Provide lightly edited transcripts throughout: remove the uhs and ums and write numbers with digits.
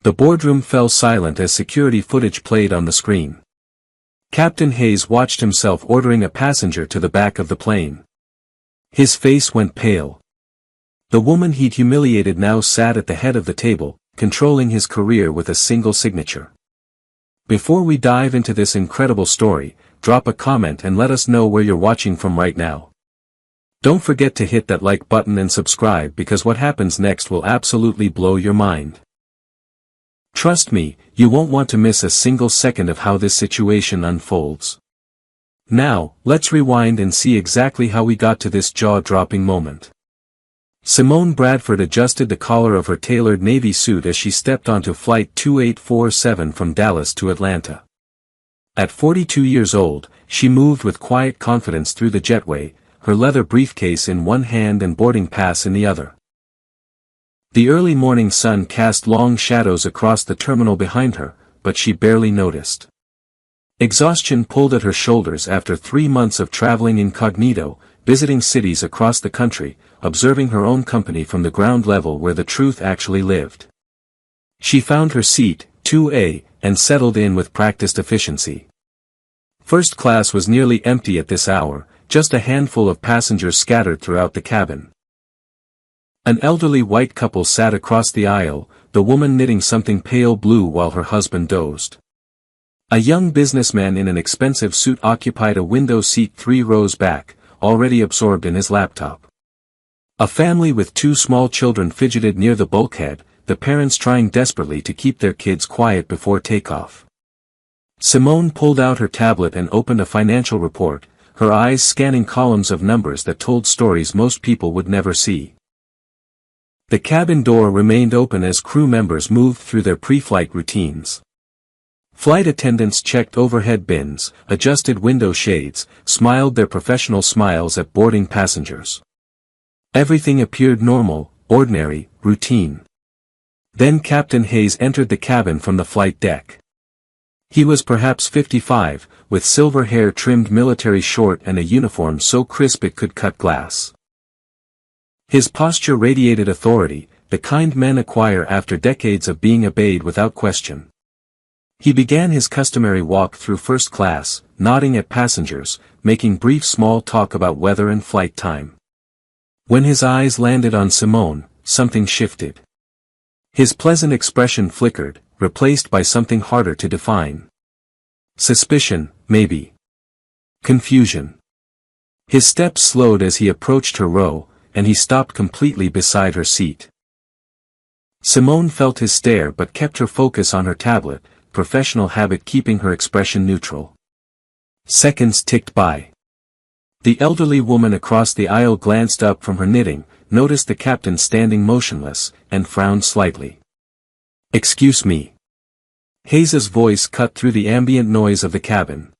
The boardroom fell silent as security footage played on the screen. Captain Hayes watched himself ordering a passenger to the back of the plane. His face went pale. The woman he'd humiliated now sat at the head of the table, controlling his career with a single signature. Before we dive into this incredible story, drop a comment and let us know where you're watching from right now. Don't forget to hit that like button and subscribe because what happens next will absolutely blow your mind. Trust me, you won't want to miss a single second of how this situation unfolds. Now, let's rewind and see exactly how we got to this jaw-dropping moment. Simone Bradford adjusted the collar of her tailored navy suit as she stepped onto Flight 2847 from Dallas to Atlanta. At 42 years old, she moved with quiet confidence through the jetway, her leather briefcase in one hand and boarding pass in the other. The early morning sun cast long shadows across the terminal behind her, but she barely noticed. Exhaustion pulled at her shoulders after 3 months of traveling incognito, visiting cities across the country, observing her own company from the ground level where the truth actually lived. She found her seat, 2A, and settled in with practiced efficiency. First class was nearly empty at this hour, just a handful of passengers scattered throughout the cabin. An elderly white couple sat across the aisle, the woman knitting something pale blue while her husband dozed. A young businessman in an expensive suit occupied a window seat 3 rows back, already absorbed in his laptop. A family with 2 small children fidgeted near the bulkhead, the parents trying desperately to keep their kids quiet before takeoff. Simone pulled out her tablet and opened a financial report, her eyes scanning columns of numbers that told stories most people would never see. The cabin door remained open as crew members moved through their pre-flight routines. Flight attendants checked overhead bins, adjusted window shades, smiled their professional smiles at boarding passengers. Everything appeared normal, ordinary, routine. Then Captain Hayes entered the cabin from the flight deck. He was perhaps 55, with silver hair trimmed military short and a uniform so crisp it could cut glass. His posture radiated authority, the kind men acquire after decades of being obeyed without question. He began his customary walk through first class, nodding at passengers, making brief small talk about weather and flight time. When his eyes landed on Simone, something shifted. His pleasant expression flickered, replaced by something harder to define. Suspicion, maybe. Confusion. His steps slowed as he approached her row, and he stopped completely beside her seat. Simone felt his stare but kept her focus on her tablet, professional habit keeping her expression neutral. Seconds ticked by. The elderly woman across the aisle glanced up from her knitting, noticed the captain standing motionless, and frowned slightly. "Excuse me." Hayes's voice cut through the ambient noise of the cabin.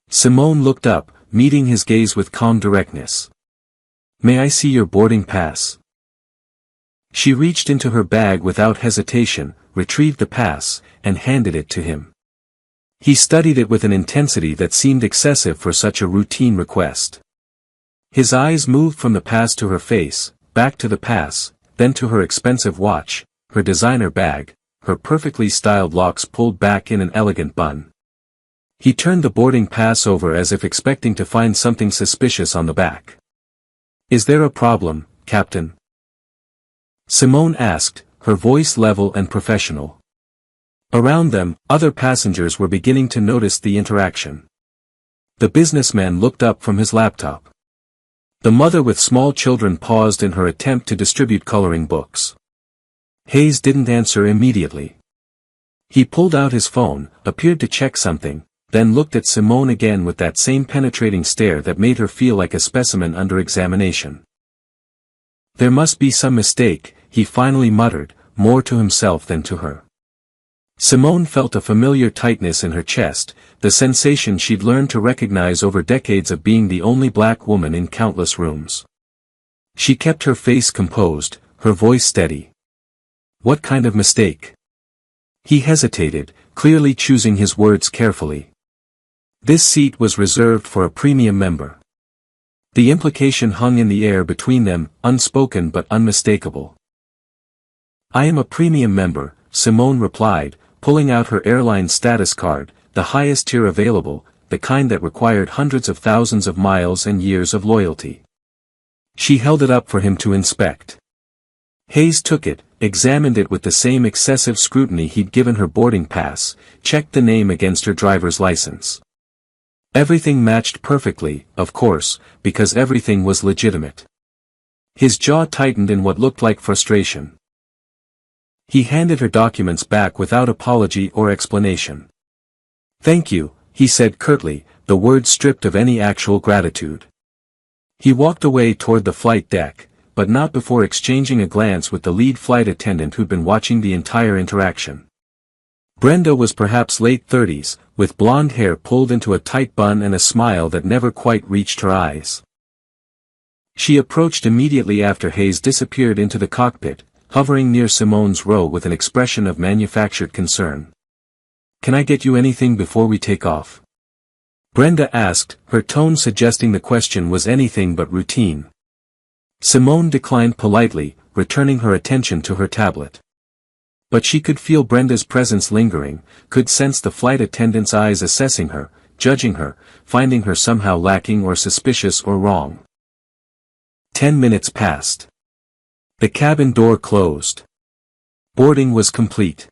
Simone looked up, meeting his gaze with calm directness. "May I see your boarding pass?" She reached into her bag without hesitation, retrieved the pass, and handed it to him. He studied it with an intensity that seemed excessive for such a routine request. His eyes moved from the pass to her face, back to the pass, then to her expensive watch, her designer bag, her perfectly styled locks pulled back in an elegant bun. He turned the boarding pass over as if expecting to find something suspicious on the back. "Is there a problem, Captain?" Simone asked, her voice level and professional. Around them, other passengers were beginning to notice the interaction. The businessman looked up from his laptop. The mother with small children paused in her attempt to distribute coloring books. Hayes didn't answer immediately. He pulled out his phone, appeared to check something, then looked at Simone again with that same penetrating stare that made her feel like a specimen under examination. "There must be some mistake," he finally muttered, more to himself than to her. Simone felt a familiar tightness in her chest, the sensation she'd learned to recognize over decades of being the only black woman in countless rooms. She kept her face composed, her voice steady. "What kind of mistake?" He hesitated, clearly choosing his words carefully. This seat was reserved for a premium member. The implication hung in the air between them, unspoken but unmistakable. "I am a premium member, Simone replied, pulling out her airline status card, the highest tier available, the kind that required hundreds of thousands of miles and years of loyalty. She held it up for him to inspect. Hayes took it, examined it with the same excessive scrutiny he'd given her boarding pass, checked the name against her driver's license. Everything matched perfectly, of course, because everything was legitimate. His jaw tightened in what looked like frustration. He handed her documents back without apology or explanation. "Thank you," he said curtly, the words stripped of any actual gratitude. He walked away toward the flight deck, but not before exchanging a glance with the lead flight attendant who'd been watching the entire interaction. Brenda was perhaps late 30s, with blonde hair pulled into a tight bun and a smile that never quite reached her eyes. She approached immediately after Hayes disappeared into the cockpit, hovering near Simone's row with an expression of manufactured concern. "Can I get you anything before we take off?" Brenda asked, her tone suggesting the question was anything but routine. Simone declined politely, returning her attention to her tablet. But she could feel Brenda's presence lingering, could sense the flight attendant's eyes assessing her, judging her, finding her somehow lacking or suspicious or wrong. 10 minutes passed. The cabin door closed. Boarding was complete.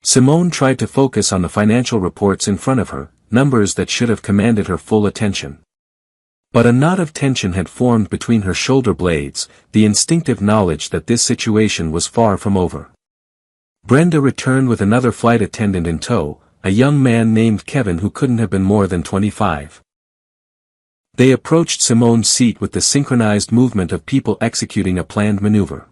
Simone tried to focus on the financial reports in front of her, numbers that should have commanded her full attention. But a knot of tension had formed between her shoulder blades, the instinctive knowledge that this situation was far from over. Brenda returned with another flight attendant in tow, a young man named Kevin who couldn't have been more than 25. They approached Simone's seat with the synchronized movement of people executing a planned maneuver.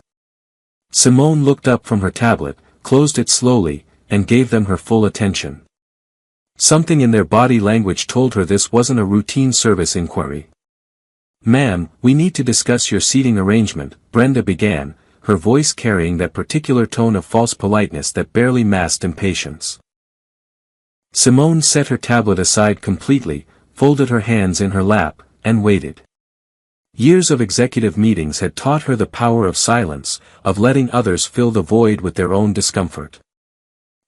Simone looked up from her tablet, closed it slowly, and gave them her full attention. Something in their body language told her this wasn't a routine service inquiry. "Ma'am, we need to discuss your seating arrangement," Brenda began, her voice carrying that particular tone of false politeness that barely masked impatience. Simone set her tablet aside completely, folded her hands in her lap, and waited. Years of executive meetings had taught her the power of silence, of letting others fill the void with their own discomfort.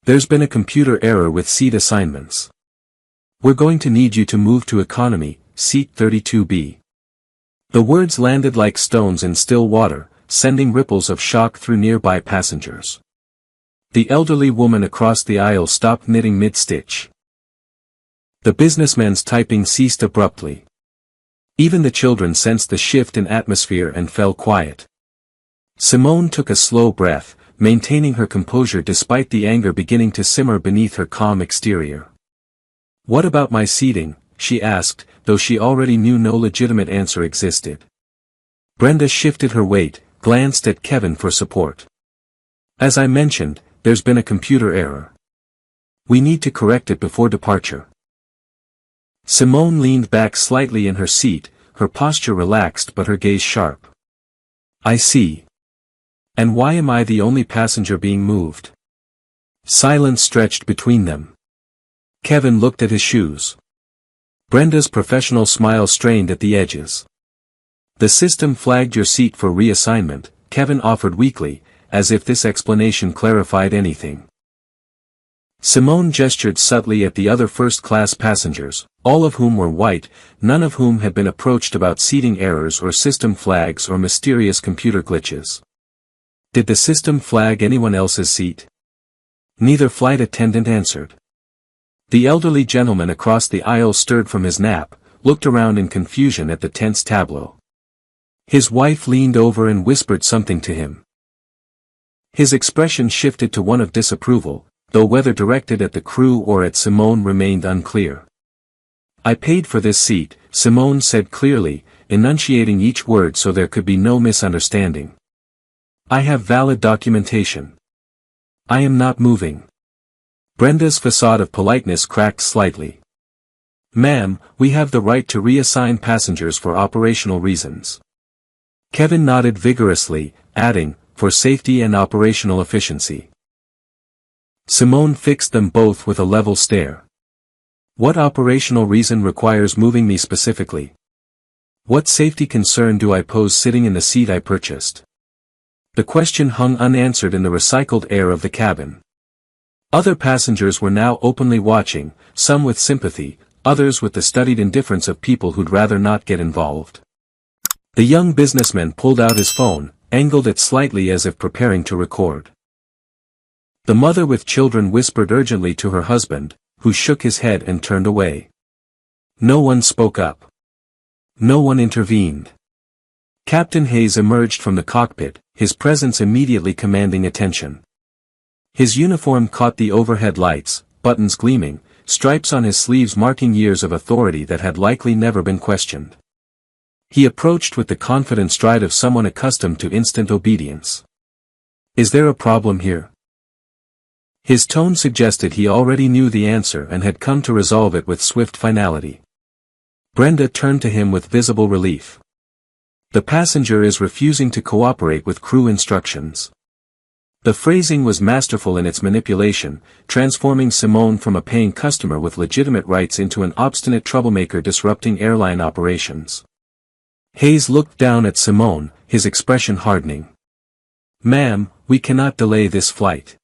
"There's been a computer error with seat assignments. We're going to need you to move to economy, seat 32B. The words landed like stones in still water, sending ripples of shock through nearby passengers. The elderly woman across the aisle stopped knitting mid-stitch. The businessman's typing ceased abruptly. Even the children sensed the shift in atmosphere and fell quiet. Simone took a slow breath, maintaining her composure despite the anger beginning to simmer beneath her calm exterior. "What about my seating?" she asked, though she already knew no legitimate answer existed. Brenda shifted her weight, glanced at Kevin for support. "As I mentioned, there's been a computer error. We need to correct it before departure." Simone leaned back slightly in her seat, her posture relaxed but her gaze sharp. "I see. And why am I the only passenger being moved?" Silence stretched between them. Kevin looked at his shoes. Brenda's professional smile strained at the edges. "The system flagged your seat for reassignment," Kevin offered weakly, as if this explanation clarified anything. Simone gestured subtly at the other first-class passengers, all of whom were white, none of whom had been approached about seating errors or system flags or mysterious computer glitches. "Did the system flag anyone else's seat?" Neither flight attendant answered. The elderly gentleman across the aisle stirred from his nap, looked around in confusion at the tense tableau. His wife leaned over and whispered something to him. His expression shifted to one of disapproval, though whether directed at the crew or at Simone remained unclear. "I paid for this seat," Simone said clearly, enunciating each word so there could be no misunderstanding. "I have valid documentation. I am not moving." Brenda's facade of politeness cracked slightly. "Ma'am, we have the right to reassign passengers for operational reasons." Kevin nodded vigorously, adding, "for safety and operational efficiency." Simone fixed them both with a level stare. "What operational reason requires moving me specifically? What safety concern do I pose sitting in the seat I purchased?" The question hung unanswered in the recycled air of the cabin. Other passengers were now openly watching, some with sympathy, others with the studied indifference of people who'd rather not get involved. The young businessman pulled out his phone, angled it slightly as if preparing to record. The mother with children whispered urgently to her husband, who shook his head and turned away. No one spoke up. No one intervened. Captain Hayes emerged from the cockpit, his presence immediately commanding attention. His uniform caught the overhead lights, buttons gleaming, stripes on his sleeves marking years of authority that had likely never been questioned. He approached with the confident stride of someone accustomed to instant obedience. "Is there a problem here?" His tone suggested he already knew the answer and had come to resolve it with swift finality. Brenda turned to him with visible relief. "The passenger is refusing to cooperate with crew instructions." The phrasing was masterful in its manipulation, transforming Simone from a paying customer with legitimate rights into an obstinate troublemaker disrupting airline operations. Hayes looked down at Simone, his expression hardening. "Ma'am, we cannot delay this flight.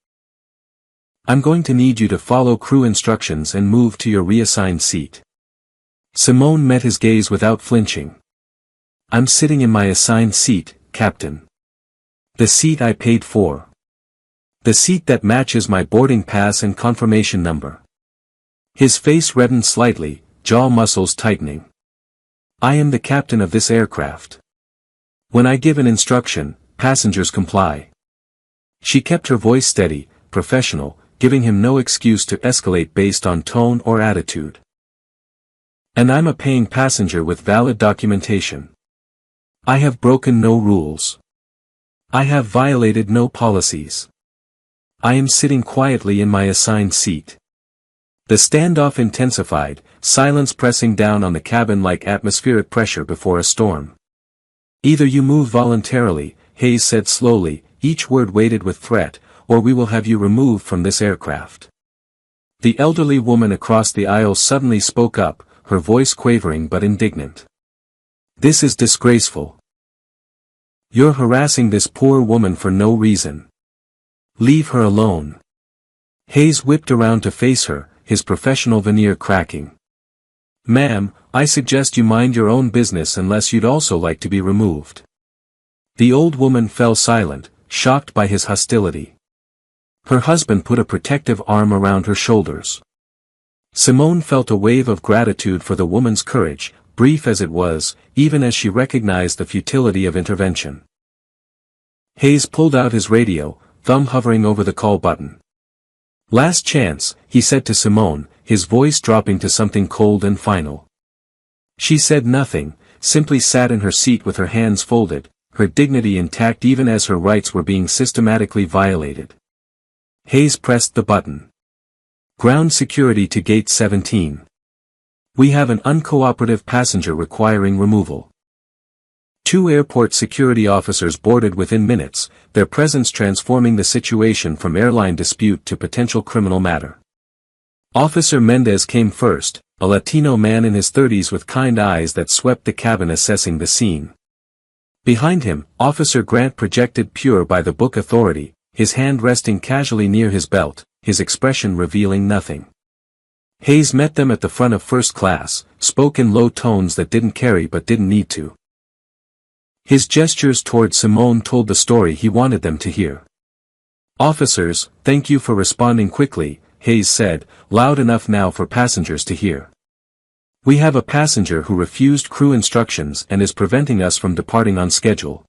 I'm going to need you to follow crew instructions and move to your reassigned seat." Simone met his gaze without flinching. "I'm sitting in my assigned seat, Captain. The seat I paid for. The seat that matches my boarding pass and confirmation number." His face reddened slightly, jaw muscles tightening. "I am the captain of this aircraft. When I give an instruction, passengers comply." She kept her voice steady, professional, giving him no excuse to escalate based on tone or attitude. "And I'm a paying passenger with valid documentation. I have broken no rules. I have violated no policies. I am sitting quietly in my assigned seat." The standoff intensified, silence pressing down on the cabin like atmospheric pressure before a storm. "Either you move voluntarily," Hayes said slowly, each word weighted with threat, "or we will have you removed from this aircraft." The elderly woman across the aisle suddenly spoke up, her voice quavering but indignant. "This is disgraceful. You're harassing this poor woman for no reason. Leave her alone." Hayes whipped around to face her, his professional veneer cracking. "Ma'am, I suggest you mind your own business unless you'd also like to be removed." The old woman fell silent, shocked by his hostility. Her husband put a protective arm around her shoulders. Simone felt a wave of gratitude for the woman's courage, brief as it was, even as she recognized the futility of intervention. Hayes pulled out his radio, thumb hovering over the call button. "Last chance," he said to Simone, his voice dropping to something cold and final. She said nothing, simply sat in her seat with her hands folded, her dignity intact even as her rights were being systematically violated. Hayes pressed the button. "Ground security to gate 17. We have an uncooperative passenger requiring removal." 2 airport security officers boarded within minutes, their presence transforming the situation from airline dispute to potential criminal matter. Officer Mendez came first, a Latino man in his 30s with kind eyes that swept the cabin assessing the scene. Behind him, Officer Grant projected pure by the book authority, his hand resting casually near his belt, his expression revealing nothing. Hayes met them at the front of first class, spoke in low tones that didn't carry but didn't need to. His gestures toward Simone told the story he wanted them to hear. "Officers, thank you for responding quickly," Hayes said, loud enough now for passengers to hear. "We have a passenger who refused crew instructions and is preventing us from departing on schedule."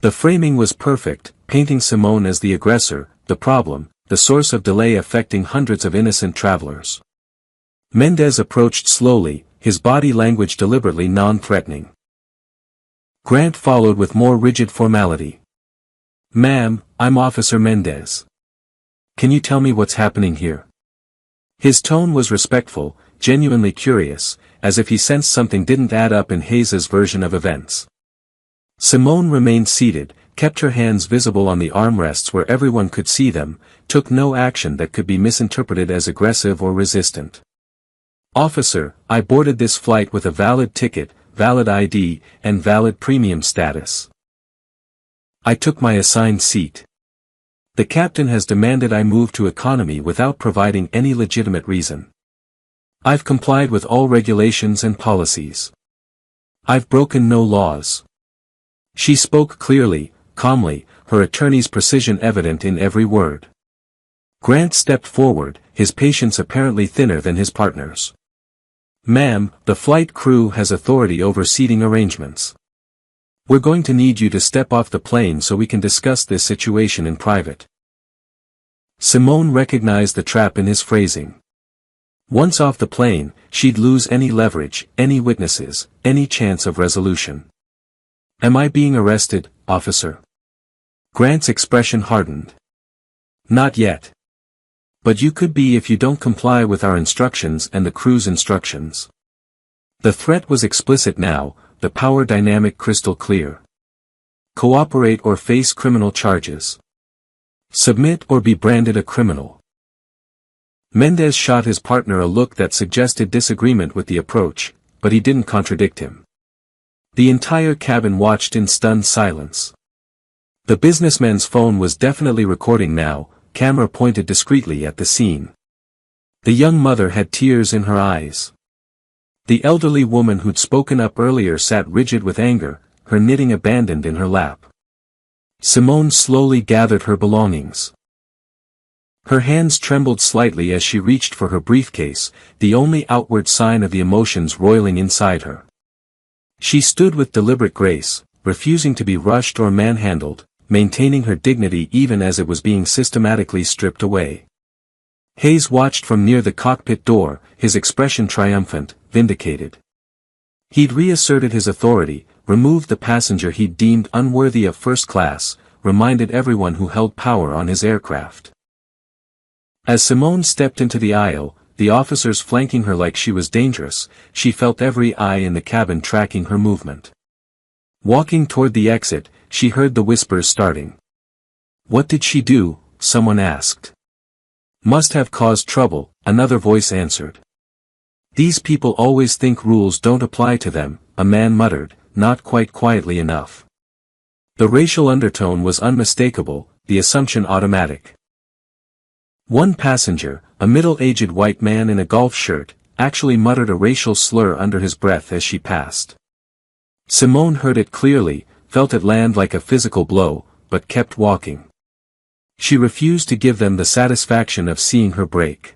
The framing was perfect, painting Simone as the aggressor, the problem, the source of delay affecting hundreds of innocent travelers. Mendez approached slowly, his body language deliberately non-threatening. Grant followed with more rigid formality. "Ma'am, I'm Officer Mendez. Can you tell me what's happening here?" His tone was respectful, genuinely curious, as if he sensed something didn't add up in Hayes's version of events. Simone remained seated, kept her hands visible on the armrests where everyone could see them, took no action that could be misinterpreted as aggressive or resistant. "Officer, I boarded this flight with a valid ticket, valid ID, and valid premium status." I took my assigned seat. The captain has demanded I move to economy without providing any legitimate reason. I've complied with all regulations and policies. I've broken no laws. She spoke clearly, calmly, her attorney's precision evident in every word. Grant stepped forward, his patience apparently thinner than his partner's. Ma'am, the flight crew has authority over seating arrangements. We're going to need you to step off the plane so we can discuss this situation in private. Simone recognized the trap in his phrasing. Once off the plane, she'd lose any leverage, any witnesses, any chance of resolution. Am I being arrested, officer? Grant's expression hardened. Not yet. But you could be if you don't comply with our instructions and the crew's instructions. The threat was explicit now, the power dynamic crystal clear. Cooperate or face criminal charges. Submit or be branded a criminal. Mendez shot his partner a look that suggested disagreement with the approach, but he didn't contradict him. The entire cabin watched in stunned silence. The businessman's phone was definitely recording now, camera pointed discreetly at the scene. The young mother had tears in her eyes. The elderly woman who'd spoken up earlier sat rigid with anger, her knitting abandoned in her lap. Simone slowly gathered her belongings. Her hands trembled slightly as she reached for her briefcase, the only outward sign of the emotions roiling inside her. She stood with deliberate grace, refusing to be rushed or manhandled, maintaining her dignity even as it was being systematically stripped away. Hayes watched from near the cockpit door, his expression triumphant, vindicated. He'd reasserted his authority, removed the passenger he'd deemed unworthy of first class, reminded everyone who held power on his aircraft. As Simone stepped into the aisle, the officers flanking her like she was dangerous, she felt every eye in the cabin tracking her movement. Walking toward the exit, she heard the whispers starting. What did she do? Someone asked. Must have caused trouble, another voice answered. These people always think rules don't apply to them, a man muttered, not quite quietly enough. The racial undertone was unmistakable, the assumption automatic. One passenger, a middle-aged white man in a golf shirt, actually muttered a racial slur under his breath as she passed. Simone heard it clearly, felt it land like a physical blow, but kept walking. She refused to give them the satisfaction of seeing her break.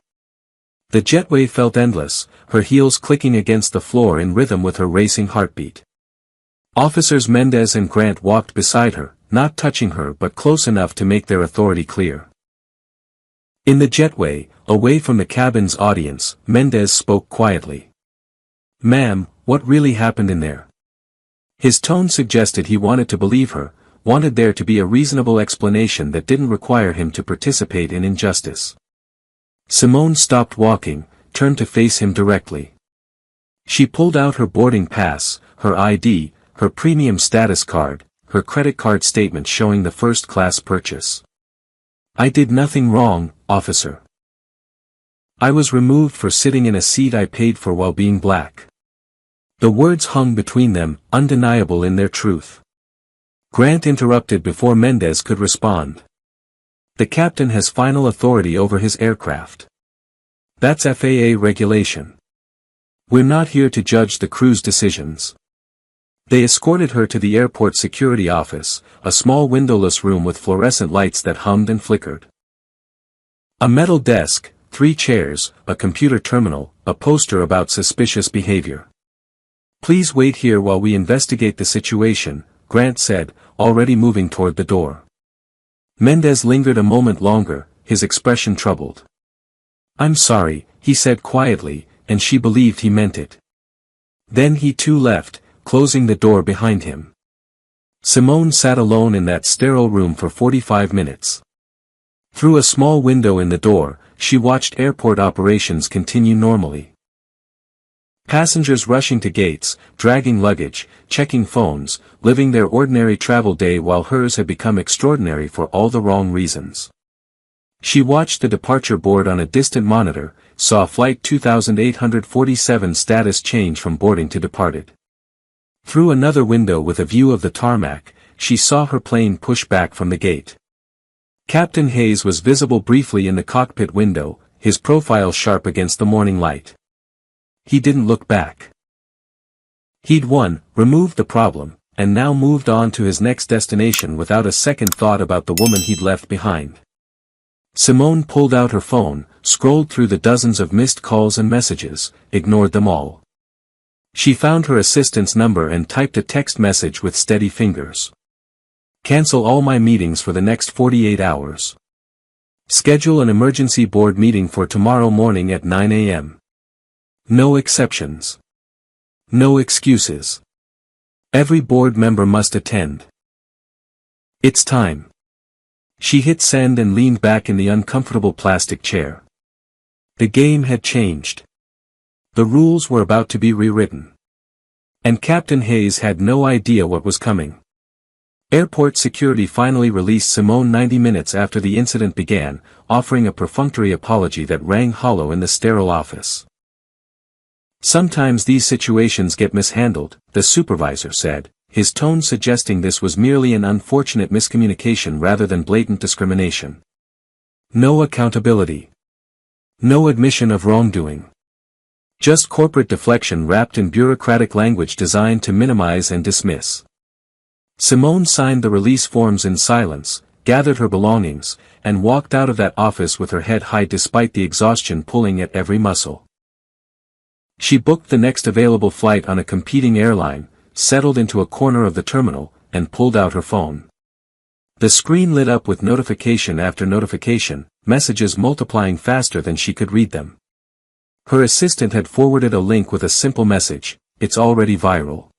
The jetway felt endless, her heels clicking against the floor in rhythm with her racing heartbeat. Officers Mendez and Grant walked beside her, not touching her but close enough to make their authority clear. In the jetway, away from the cabin's audience, Mendez spoke quietly. Ma'am, what really happened in there? His tone suggested he wanted to believe her, wanted there to be a reasonable explanation that didn't require him to participate in injustice. Simone stopped walking, turned to face him directly. She pulled out her boarding pass, her ID, her premium status card, her credit card statement showing the first-class purchase. I did nothing wrong, officer. I was removed for sitting in a seat I paid for while being black. The words hung between them, undeniable in their truth. Grant interrupted before Mendez could respond. The captain has final authority over his aircraft. That's FAA regulation. We're not here to judge the crew's decisions. They escorted her to the airport security office, a small windowless room with fluorescent lights that hummed and flickered. A metal desk, 3 chairs, a computer terminal, a poster about suspicious behavior. Please wait here while we investigate the situation, Grant said, already moving toward the door. Mendez lingered a moment longer, his expression troubled. I'm sorry, he said quietly, and she believed he meant it. Then he too left, closing the door behind him. Simone sat alone in that sterile room for 45 minutes. Through a small window in the door, she watched airport operations continue normally. Passengers rushing to gates, dragging luggage, checking phones, living their ordinary travel day while hers had become extraordinary for all the wrong reasons. She watched the departure board on a distant monitor, saw Flight 2847 status change from boarding to departed. Through another window with a view of the tarmac, she saw her plane push back from the gate. Captain Hayes was visible briefly in the cockpit window, his profile sharp against the morning light. He didn't look back. He'd won, removed the problem, and now moved on to his next destination without a second thought about the woman he'd left behind. Simone pulled out her phone, scrolled through the dozens of missed calls and messages, ignored them all. She found her assistant's number and typed a text message with steady fingers. Cancel all my meetings for the next 48 hours. Schedule an emergency board meeting for tomorrow morning at 9 a.m. No exceptions. No excuses. Every board member must attend. It's time. She hit send and leaned back in the uncomfortable plastic chair. The game had changed. The rules were about to be rewritten. And Captain Hayes had no idea what was coming. Airport security finally released Simone 90 minutes after the incident began, offering a perfunctory apology that rang hollow in the sterile office. Sometimes these situations get mishandled, the supervisor said, his tone suggesting this was merely an unfortunate miscommunication rather than blatant discrimination. No accountability. No admission of wrongdoing. Just corporate deflection wrapped in bureaucratic language designed to minimize and dismiss. Simone signed the release forms in silence, gathered her belongings, and walked out of that office with her head high despite the exhaustion pulling at every muscle. She booked the next available flight on a competing airline, settled into a corner of the terminal, and pulled out her phone. The screen lit up with notification after notification, messages multiplying faster than she could read them. Her assistant had forwarded a link with a simple message, "It's already viral."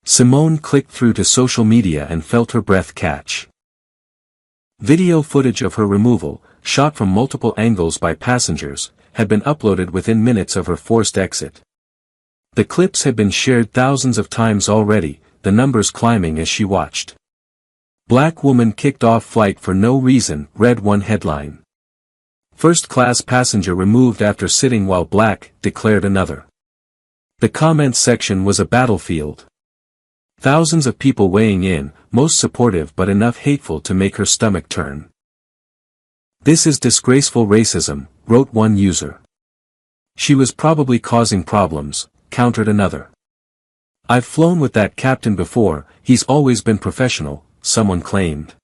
Simone clicked through to social media and felt her breath catch. Video footage of her removal, shot from multiple angles by passengers, had been uploaded within minutes of her forced exit. The clips had been shared thousands of times already, the numbers climbing as she watched. "Black woman kicked off flight for no reason," read one headline. "First-class passenger removed after sitting while black," declared another. The comments section was a battlefield. Thousands of people weighing in, most supportive but enough hateful to make her stomach turn. "This is disgraceful racism," wrote one user. "She was probably causing problems," countered another. "I've flown with that captain before, he's always been professional," someone claimed.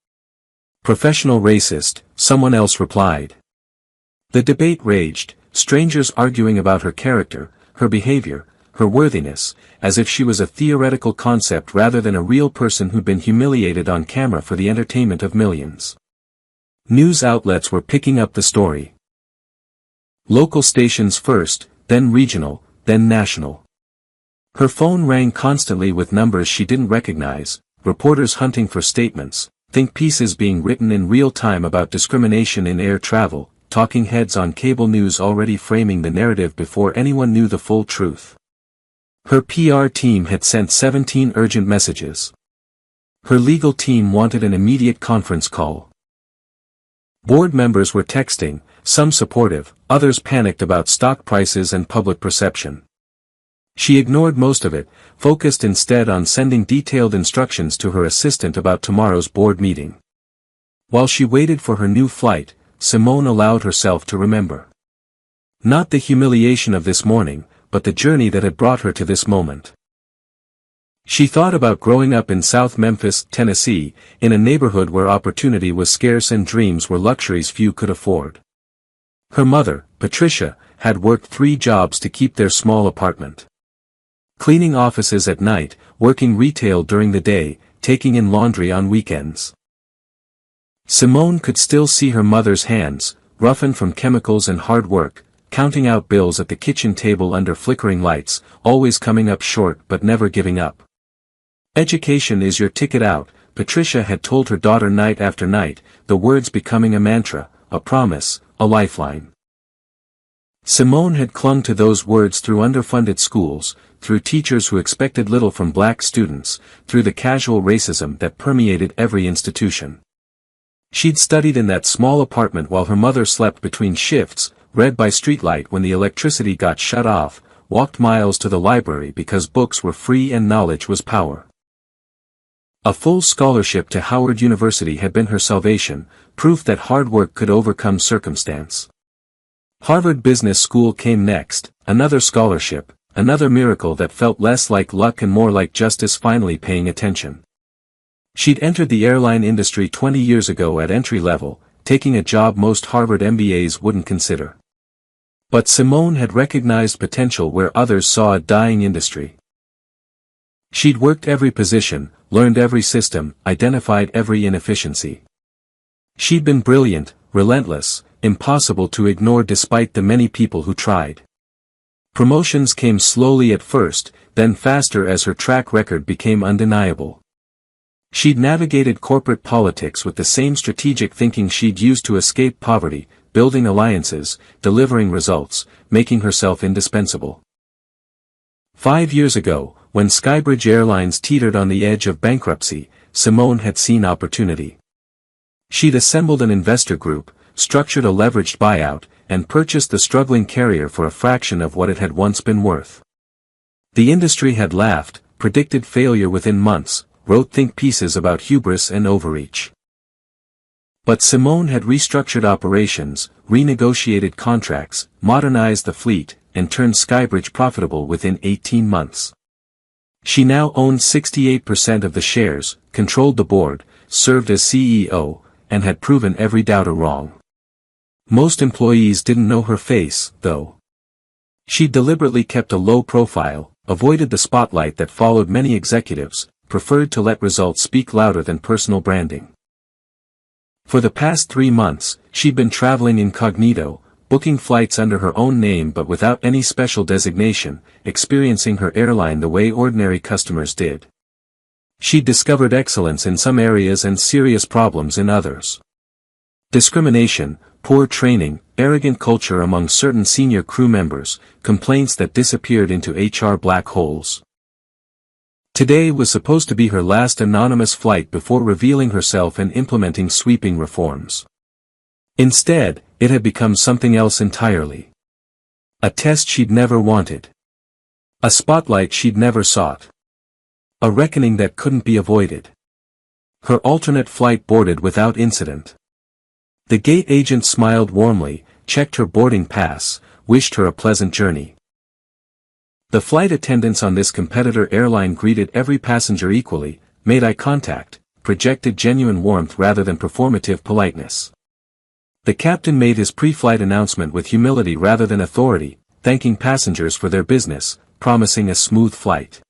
"Professional racist," someone else replied. The debate raged, strangers arguing about her character, her behavior, her worthiness, as if she was a theoretical concept rather than a real person who'd been humiliated on camera for the entertainment of millions. News outlets were picking up the story. Local stations first, then regional, then national. Her phone rang constantly with numbers she didn't recognize, reporters hunting for statements, think pieces being written in real time about discrimination in air travel, talking heads on cable news already framing the narrative before anyone knew the full truth. Her PR team had sent 17 urgent messages. Her legal team wanted an immediate conference call. Board members were texting, some supportive, others panicked about stock prices and public perception. She ignored most of it, focused instead on sending detailed instructions to her assistant about tomorrow's board meeting. While she waited for her new flight, Simone allowed herself to remember. Not the humiliation of this morning, but the journey that had brought her to this moment. She thought about growing up in South Memphis, Tennessee, in a neighborhood where opportunity was scarce and dreams were luxuries few could afford. Her mother, Patricia, had worked 3 jobs to keep their small apartment. Cleaning offices at night, working retail during the day, taking in laundry on weekends. Simone could still see her mother's hands, roughened from chemicals and hard work, counting out bills at the kitchen table under flickering lights, always coming up short but never giving up. "Education is your ticket out," Patricia had told her daughter night after night, the words becoming a mantra, a promise, a lifeline. Simone had clung to those words through underfunded schools, through teachers who expected little from black students, through the casual racism that permeated every institution. She'd studied in that small apartment while her mother slept between shifts, read by streetlight when the electricity got shut off, walked miles to the library because books were free and knowledge was power. A full scholarship to Howard University had been her salvation, proof that hard work could overcome circumstance. Harvard Business School came next, another scholarship, another miracle that felt less like luck and more like justice finally paying attention. She'd entered the airline industry 20 years ago at entry level, taking a job most Harvard MBAs wouldn't consider. But Simone had recognized potential where others saw a dying industry. She'd worked every position, learned every system, identified every inefficiency. She'd been brilliant, relentless, impossible to ignore despite the many people who tried. Promotions came slowly at first, then faster as her track record became undeniable. She'd navigated corporate politics with the same strategic thinking she'd used to escape poverty, building alliances, delivering results, making herself indispensable. 5 years ago, when Skybridge Airlines teetered on the edge of bankruptcy, Simone had seen opportunity. She'd assembled an investor group, structured a leveraged buyout, and purchased the struggling carrier for a fraction of what it had once been worth. The industry had laughed, predicted failure within months, wrote think pieces about hubris and overreach. But Simone had restructured operations, renegotiated contracts, modernized the fleet, and turned Skybridge profitable within 18 months. She now owned 68% of the shares, controlled the board, served as CEO, and had proven every doubter wrong. Most employees didn't know her face, though. She deliberately kept a low profile, avoided the spotlight that followed many executives, preferred to let results speak louder than personal branding. For the past 3 months, she'd been traveling incognito, booking flights under her own name but without any special designation, experiencing her airline the way ordinary customers did. She'd discovered excellence in some areas and serious problems in others. Discrimination, poor training, arrogant culture among certain senior crew members, complaints that disappeared into HR black holes. Today was supposed to be her last anonymous flight before revealing herself and implementing sweeping reforms. Instead, it had become something else entirely. A test she'd never wanted. A spotlight she'd never sought. A reckoning that couldn't be avoided. Her alternate flight boarded without incident. The gate agent smiled warmly, checked her boarding pass, wished her a pleasant journey. The flight attendants on this competitor airline greeted every passenger equally, made eye contact, projected genuine warmth rather than performative politeness. The captain made his pre-flight announcement with humility rather than authority, thanking passengers for their business, promising a smooth flight.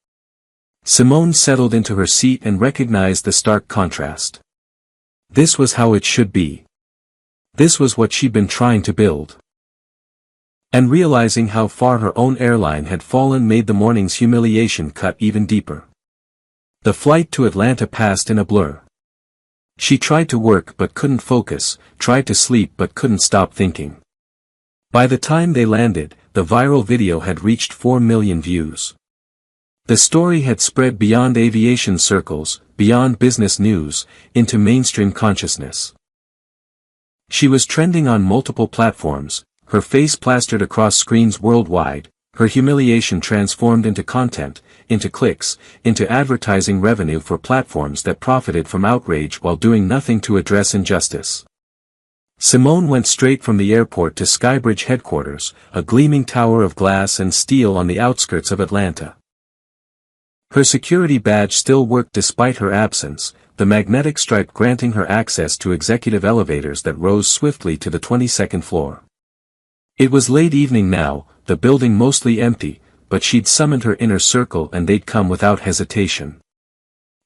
Simone settled into her seat and recognized the stark contrast. This was how it should be. This was what she'd been trying to build. And realizing how far her own airline had fallen made the morning's humiliation cut even deeper. The flight to Atlanta passed in a blur. She tried to work but couldn't focus, tried to sleep but couldn't stop thinking. By the time they landed, the viral video had reached 4 million views. The story had spread beyond aviation circles, beyond business news, into mainstream consciousness. She was trending on multiple platforms, her face plastered across screens worldwide, her humiliation transformed into content, into clicks, into advertising revenue for platforms that profited from outrage while doing nothing to address injustice. Simone went straight from the airport to Skybridge headquarters, a gleaming tower of glass and steel on the outskirts of Atlanta. Her security badge still worked despite her absence, the magnetic stripe granting her access to executive elevators that rose swiftly to the 22nd floor. It was late evening now, the building mostly empty, but she'd summoned her inner circle and they'd come without hesitation.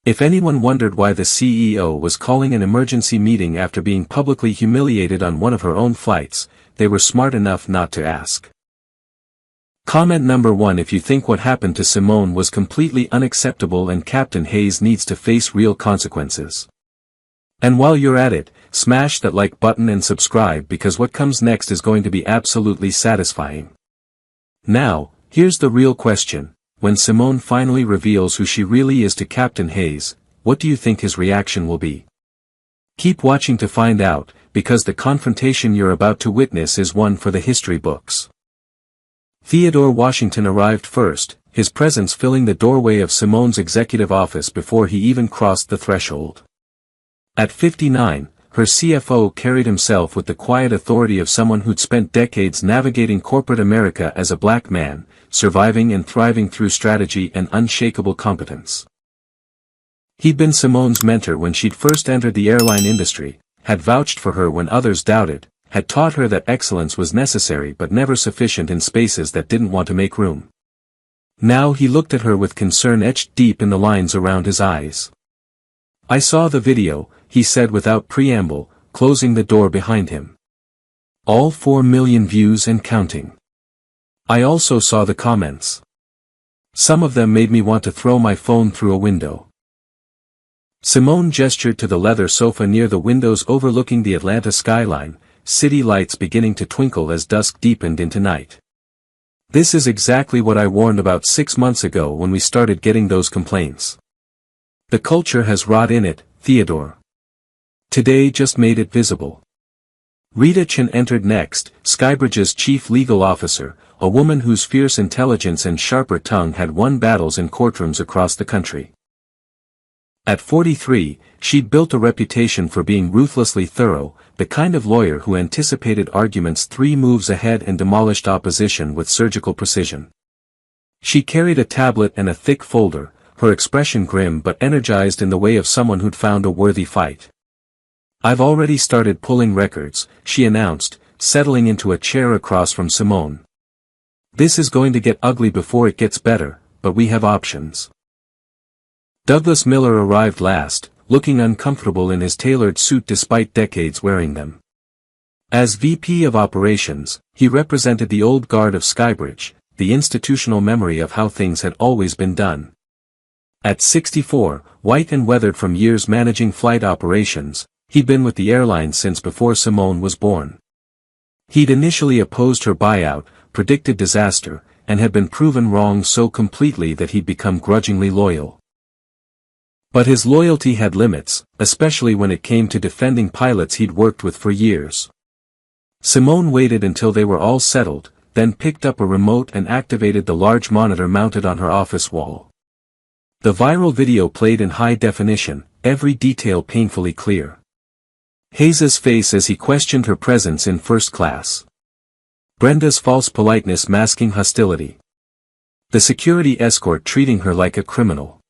If anyone wondered why the CEO was calling an emergency meeting after being publicly humiliated on one of her own flights, they were smart enough not to ask. Comment number 1: if you think what happened to Simone was completely unacceptable and Captain Hayes needs to face real consequences. And while you're at it, smash that like button and subscribe because what comes next is going to be absolutely satisfying. Now, here's the real question: when Simone finally reveals who she really is to Captain Hayes, what do you think his reaction will be? Keep watching to find out, because the confrontation you're about to witness is one for the history books. Theodore Washington arrived first, his presence filling the doorway of Simone's executive office before he even crossed the threshold. At 59, her CFO carried himself with the quiet authority of someone who'd spent decades navigating corporate America as a black man, surviving and thriving through strategy and unshakable competence. He'd been Simone's mentor when she'd first entered the airline industry, had vouched for her when others doubted, had taught her that excellence was necessary but never sufficient in spaces that didn't want to make room. Now he looked at her with concern etched deep in the lines around his eyes. "I saw the video," he said without preamble, closing the door behind him. "All 4 million views and counting. I also saw the comments. Some of them made me want to throw my phone through a window." Simone gestured to the leather sofa near the windows overlooking the Atlanta skyline, city lights beginning to twinkle as dusk deepened into night. "This is exactly what I warned about 6 months ago when we started getting those complaints. The culture has rot in it, Theodore. Today just made it visible." Rita Chen entered next, Skybridge's chief legal officer, a woman whose fierce intelligence and sharper tongue had won battles in courtrooms across the country. At 43, she'd built a reputation for being ruthlessly thorough, the kind of lawyer who anticipated arguments 3 moves ahead and demolished opposition with surgical precision. She carried a tablet and a thick folder, her expression grim but energized in the way of someone who'd found a worthy fight. "I've already started pulling records," she announced, settling into a chair across from Simone. "This is going to get ugly before it gets better, but we have options." Douglas Miller arrived last, looking uncomfortable in his tailored suit despite decades wearing them. As VP of Operations, he represented the old guard of Skybridge, the institutional memory of how things had always been done. At 64, white and weathered from years managing flight operations, he'd been with the airline since before Simone was born. He'd initially opposed her buyout, predicted disaster, and had been proven wrong so completely that he'd become grudgingly loyal. But his loyalty had limits, especially when it came to defending pilots he'd worked with for years. Simone waited until they were all settled, then picked up a remote and activated the large monitor mounted on her office wall. The viral video played in high definition, every detail painfully clear. Hayes's face as he questioned her presence in first class. Brenda's false politeness masking hostility. The security escort treating her like a criminal.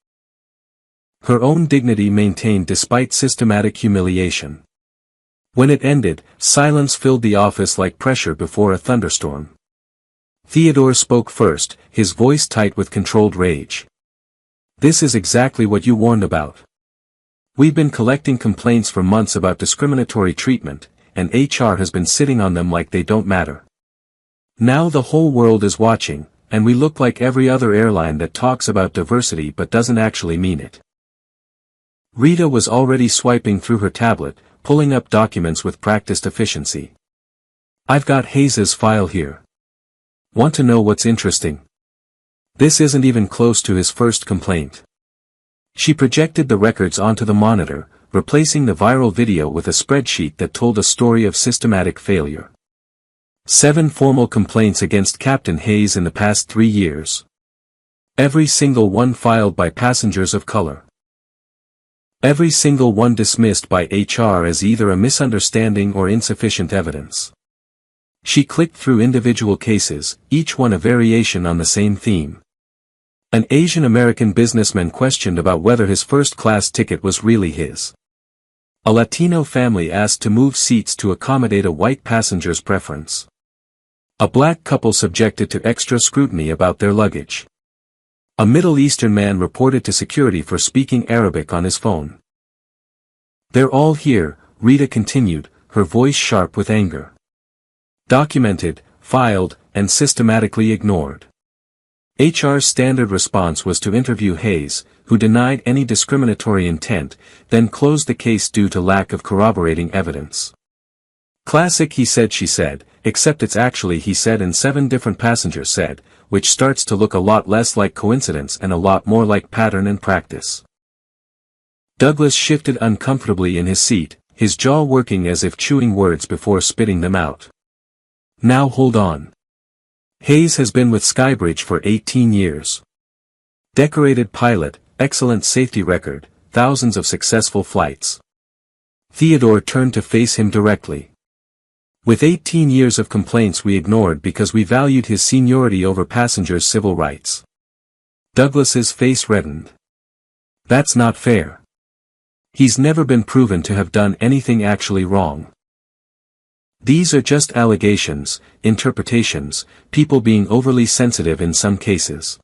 Her own dignity maintained despite systematic humiliation. When it ended, silence filled the office like pressure before a thunderstorm. Theodore spoke first, his voice tight with controlled rage. "This is exactly what you warned about. We've been collecting complaints for months about discriminatory treatment, and HR has been sitting on them like they don't matter. Now the whole world is watching, and we look like every other airline that talks about diversity but doesn't actually mean it." Rita was already swiping through her tablet, pulling up documents with practiced efficiency. "I've got Hayes's file here. Want to know what's interesting? This isn't even close to his first complaint." She projected the records onto the monitor, replacing the viral video with a spreadsheet that told a story of systematic failure. 7 formal complaints against Captain Hayes in the past 3 years. Every single one filed by passengers of color. Every single one dismissed by HR as either a misunderstanding or insufficient evidence. She clicked through individual cases, each one a variation on the same theme. An Asian American businessman questioned about whether his first-class ticket was really his. A Latino family asked to move seats to accommodate a white passenger's preference. A black couple subjected to extra scrutiny about their luggage. A Middle Eastern man reported to security for speaking Arabic on his phone. "They're all here," Rita continued, her voice sharp with anger. "Documented, filed, and systematically ignored." HR's standard response was to interview Hayes, who denied any discriminatory intent, then closed the case due to lack of corroborating evidence. "Classic he said she said, except it's actually he said and 7 different passengers said, which starts to look a lot less like coincidence and a lot more like pattern and practice." Douglas shifted uncomfortably in his seat, his jaw working as if chewing words before spitting them out. "Now hold on. Hayes has been with Skybridge for 18 years. Decorated pilot, excellent safety record, thousands of successful flights. Theodore turned to face him directly. With 18 years of complaints we ignored because we valued his seniority over passengers' civil rights. Douglas's face reddened. That's not fair. He's never been proven to have done anything actually wrong. These are just allegations, interpretations, people being overly sensitive in some cases.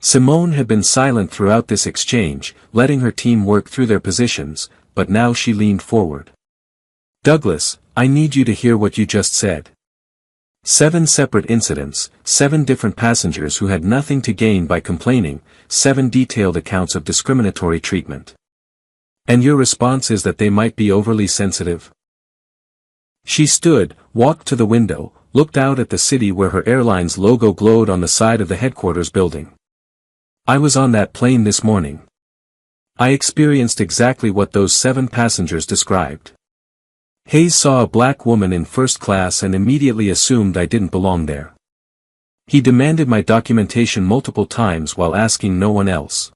Simone had been silent throughout this exchange, letting her team work through their positions, but now she leaned forward. Douglas, I need you to hear what you just said. 7 separate incidents, 7 different passengers who had nothing to gain by complaining, 7 detailed accounts of discriminatory treatment. And your response is that they might be overly sensitive? She stood, walked to the window, looked out at the city where her airline's logo glowed on the side of the headquarters building. I was on that plane this morning. I experienced exactly what those 7 passengers described. Hayes saw a black woman in first class and immediately assumed I didn't belong there. He demanded my documentation multiple times while asking no one else.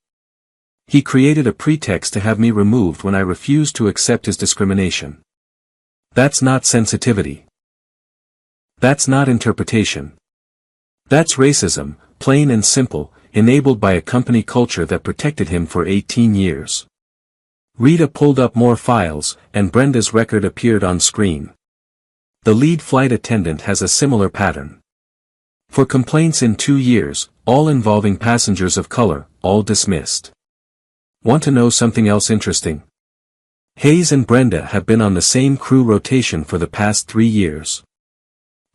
He created a pretext to have me removed when I refused to accept his discrimination. That's not sensitivity. That's not interpretation. That's racism, plain and simple, enabled by a company culture that protected him for 18 years. Rita pulled up more files, and Brenda's record appeared on screen. The lead flight attendant has a similar pattern. For complaints in 2 years, all involving passengers of color, all dismissed. Want to know something else interesting? Hayes and Brenda have been on the same crew rotation for the past 3 years.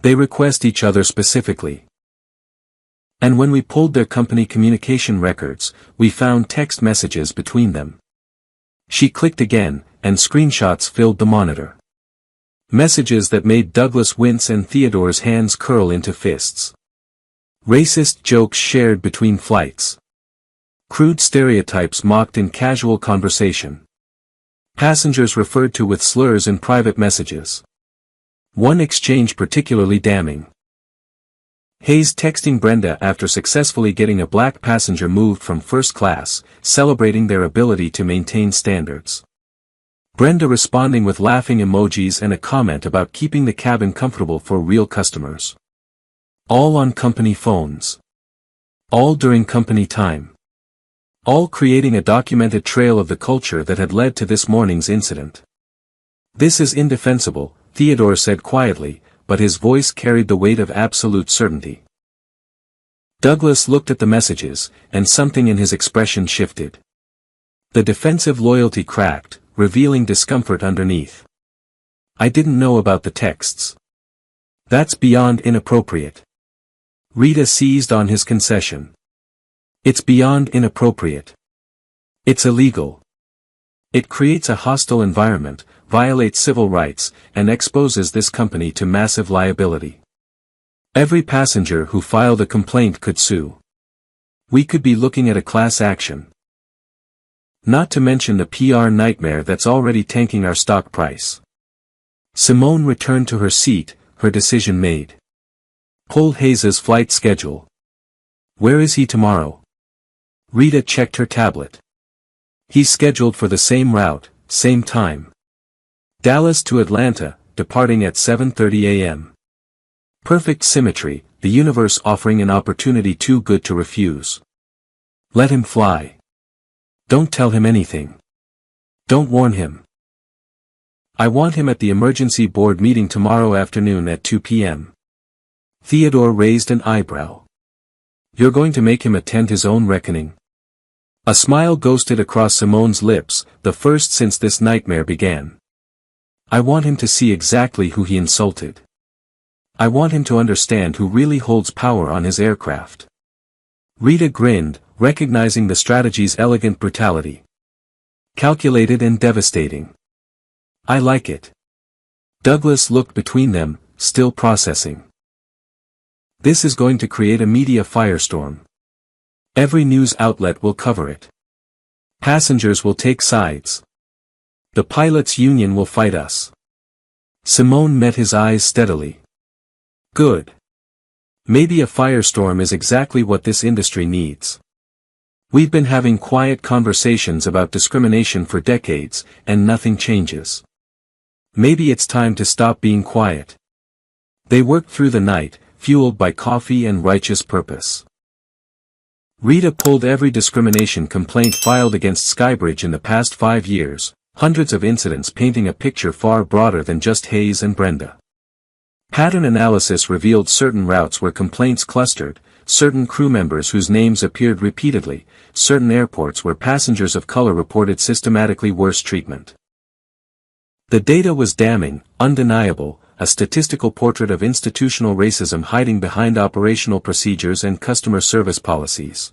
They request each other specifically. And when we pulled their company communication records, we found text messages between them. She clicked again, and screenshots filled the monitor. Messages that made Douglas wince and Theodore's hands curl into fists. Racist jokes shared between flights. Crude stereotypes mocked in casual conversation. Passengers referred to with slurs in private messages. One exchange particularly damning. Hayes texting Brenda after successfully getting a black passenger moved from first class, celebrating their ability to maintain standards. Brenda responding with laughing emojis and a comment about keeping the cabin comfortable for real customers. All on company phones. All during company time. All creating a documented trail of the culture that had led to this morning's incident. This is indefensible, Theodore said quietly, but his voice carried the weight of absolute certainty. Douglas looked at the messages, and something in his expression shifted. The defensive loyalty cracked, revealing discomfort underneath. I didn't know about the texts. That's beyond inappropriate. Rita seized on his concession. It's beyond inappropriate. It's illegal. It creates a hostile environment, violates civil rights, and exposes this company to massive liability. Every passenger who filed a complaint could sue. We could be looking at a class action. Not to mention the PR nightmare that's already tanking our stock price. Simone returned to her seat, her decision made. Pull Hayes's flight schedule. Where is he tomorrow? Rita checked her tablet. He's scheduled for the same route, same time. Dallas to Atlanta, departing at 7:30 a.m. Perfect symmetry, the universe offering an opportunity too good to refuse. Let him fly. Don't tell him anything. Don't warn him. I want him at the emergency board meeting tomorrow afternoon at 2 p.m. Theodore raised an eyebrow. You're going to make him attend his own reckoning? A smile ghosted across Simone's lips, the first since this nightmare began. I want him to see exactly who he insulted. I want him to understand who really holds power on his aircraft. Rita grinned, recognizing the strategy's elegant brutality. Calculated and devastating. I like it. Douglas looked between them, still processing. This is going to create a media firestorm. Every news outlet will cover it. Passengers will take sides. The pilots' union will fight us. Simone met his eyes steadily. Good. Maybe a firestorm is exactly what this industry needs. We've been having quiet conversations about discrimination for decades, and nothing changes. Maybe it's time to stop being quiet. They worked through the night, fueled by coffee and righteous purpose. Rita pulled every discrimination complaint filed against Skybridge in the past 5 years, hundreds of incidents painting a picture far broader than just Hayes and Brenda. Pattern analysis revealed certain routes where complaints clustered, certain crew members whose names appeared repeatedly, certain airports where passengers of color reported systematically worse treatment. The data was damning, undeniable, a statistical portrait of institutional racism hiding behind operational procedures and customer service policies.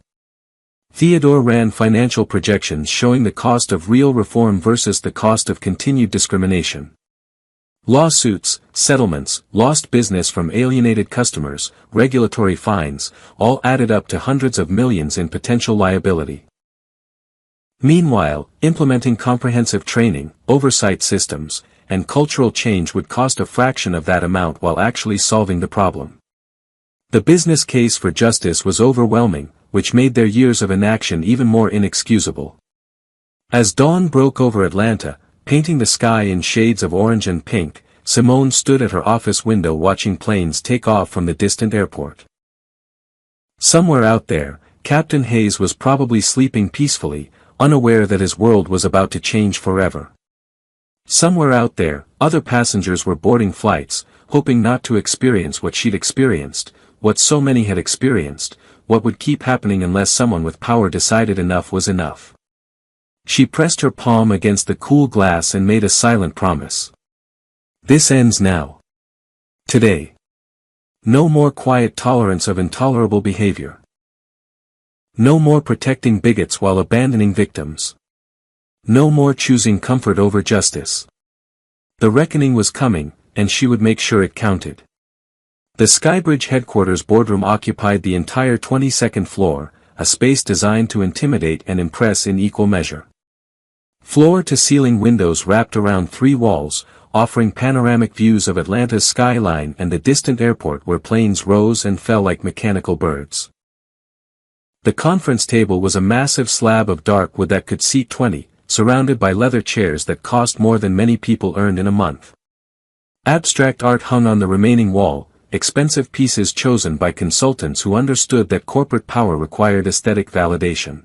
Theodore ran financial projections showing the cost of real reform versus the cost of continued discrimination. Lawsuits, settlements, lost business from alienated customers, regulatory fines, all added up to hundreds of millions in potential liability. Meanwhile, implementing comprehensive training, oversight systems, and cultural change would cost a fraction of that amount while actually solving the problem. The business case for justice was overwhelming, which made their years of inaction even more inexcusable. As dawn broke over Atlanta, painting the sky in shades of orange and pink, Simone stood at her office window watching planes take off from the distant airport. Somewhere out there, Captain Hayes was probably sleeping peacefully, unaware that his world was about to change forever. Somewhere out there, other passengers were boarding flights, hoping not to experience what she'd experienced, what so many had experienced, what would keep happening unless someone with power decided enough was enough. She pressed her palm against the cool glass and made a silent promise. This ends now. Today. No more quiet tolerance of intolerable behavior. No more protecting bigots while abandoning victims. No more choosing comfort over justice. The reckoning was coming, and she would make sure it counted. The Skybridge headquarters boardroom occupied the entire 22nd floor, a space designed to intimidate and impress in equal measure. Floor-to-ceiling windows wrapped around 3 walls, offering panoramic views of Atlanta's skyline and the distant airport where planes rose and fell like mechanical birds. The conference table was a massive slab of dark wood that could seat 20, surrounded by leather chairs that cost more than many people earned in a month. Abstract art hung on the remaining wall, expensive pieces chosen by consultants who understood that corporate power required aesthetic validation.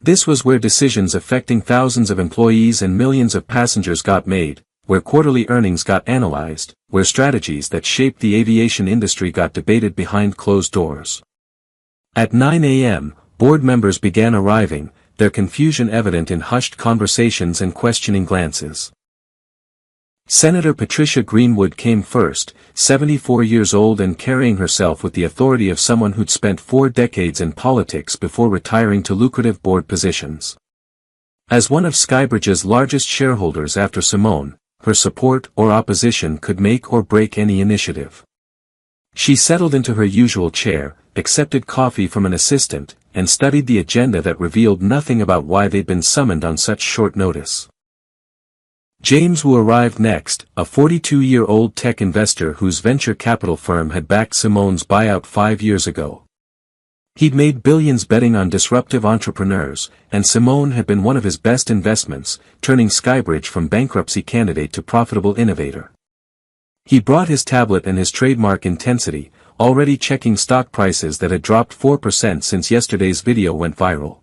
This was where decisions affecting thousands of employees and millions of passengers got made, where quarterly earnings got analyzed, where strategies that shaped the aviation industry got debated behind closed doors. At 9 a.m., board members began arriving, their confusion evident in hushed conversations and questioning glances. Senator Patricia Greenwood came first, 74 years old and carrying herself with the authority of someone who'd spent 4 decades in politics before retiring to lucrative board positions. As one of Skybridge's largest shareholders after Simone, her support or opposition could make or break any initiative. She settled into her usual chair, accepted coffee from an assistant, and studied the agenda that revealed nothing about why they'd been summoned on such short notice. James Wu arrived next, a 42-year-old tech investor whose venture capital firm had backed Simone's buyout 5 years ago. He'd made billions betting on disruptive entrepreneurs, and Simone had been one of his best investments, turning Skybridge from bankruptcy candidate to profitable innovator. He brought his tablet and his trademark intensity, already checking stock prices that had dropped 4% since yesterday's video went viral.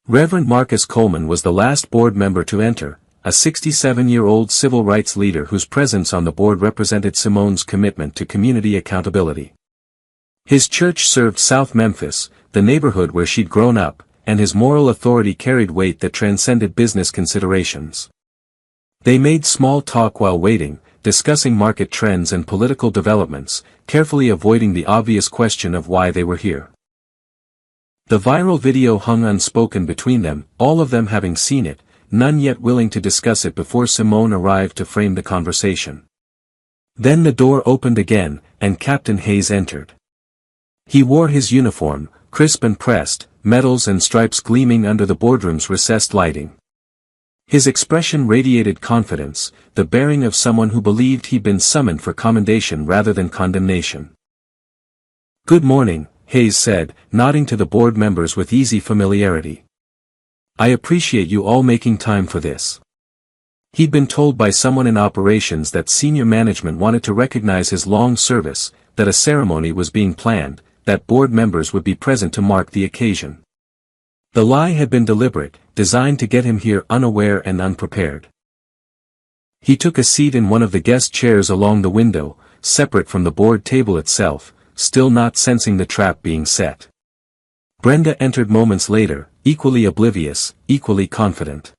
Reverend Marcus Coleman was the last board member to enter, a 67-year-old civil rights leader whose presence on the board represented Simone's commitment to community accountability. His church served South Memphis, the neighborhood where she'd grown up, and his moral authority carried weight that transcended business considerations. They made small talk while waiting, discussing market trends and political developments, carefully avoiding the obvious question of why they were here. The viral video hung unspoken between them, all of them having seen it, none yet willing to discuss it before Simone arrived to frame the conversation. Then the door opened again, and Captain Hayes entered. He wore his uniform, crisp and pressed, medals and stripes gleaming under the boardroom's recessed lighting. His expression radiated confidence, the bearing of someone who believed he'd been summoned for commendation rather than condemnation. "Good morning," Hayes said, nodding to the board members with easy familiarity. I appreciate you all making time for this. He'd been told by someone in operations that senior management wanted to recognize his long service, that a ceremony was being planned, that board members would be present to mark the occasion. The lie had been deliberate, designed to get him here unaware and unprepared. He took a seat in one of the guest chairs along the window, separate from the board table itself, still not sensing the trap being set. Brenda entered moments later, equally oblivious, equally confident.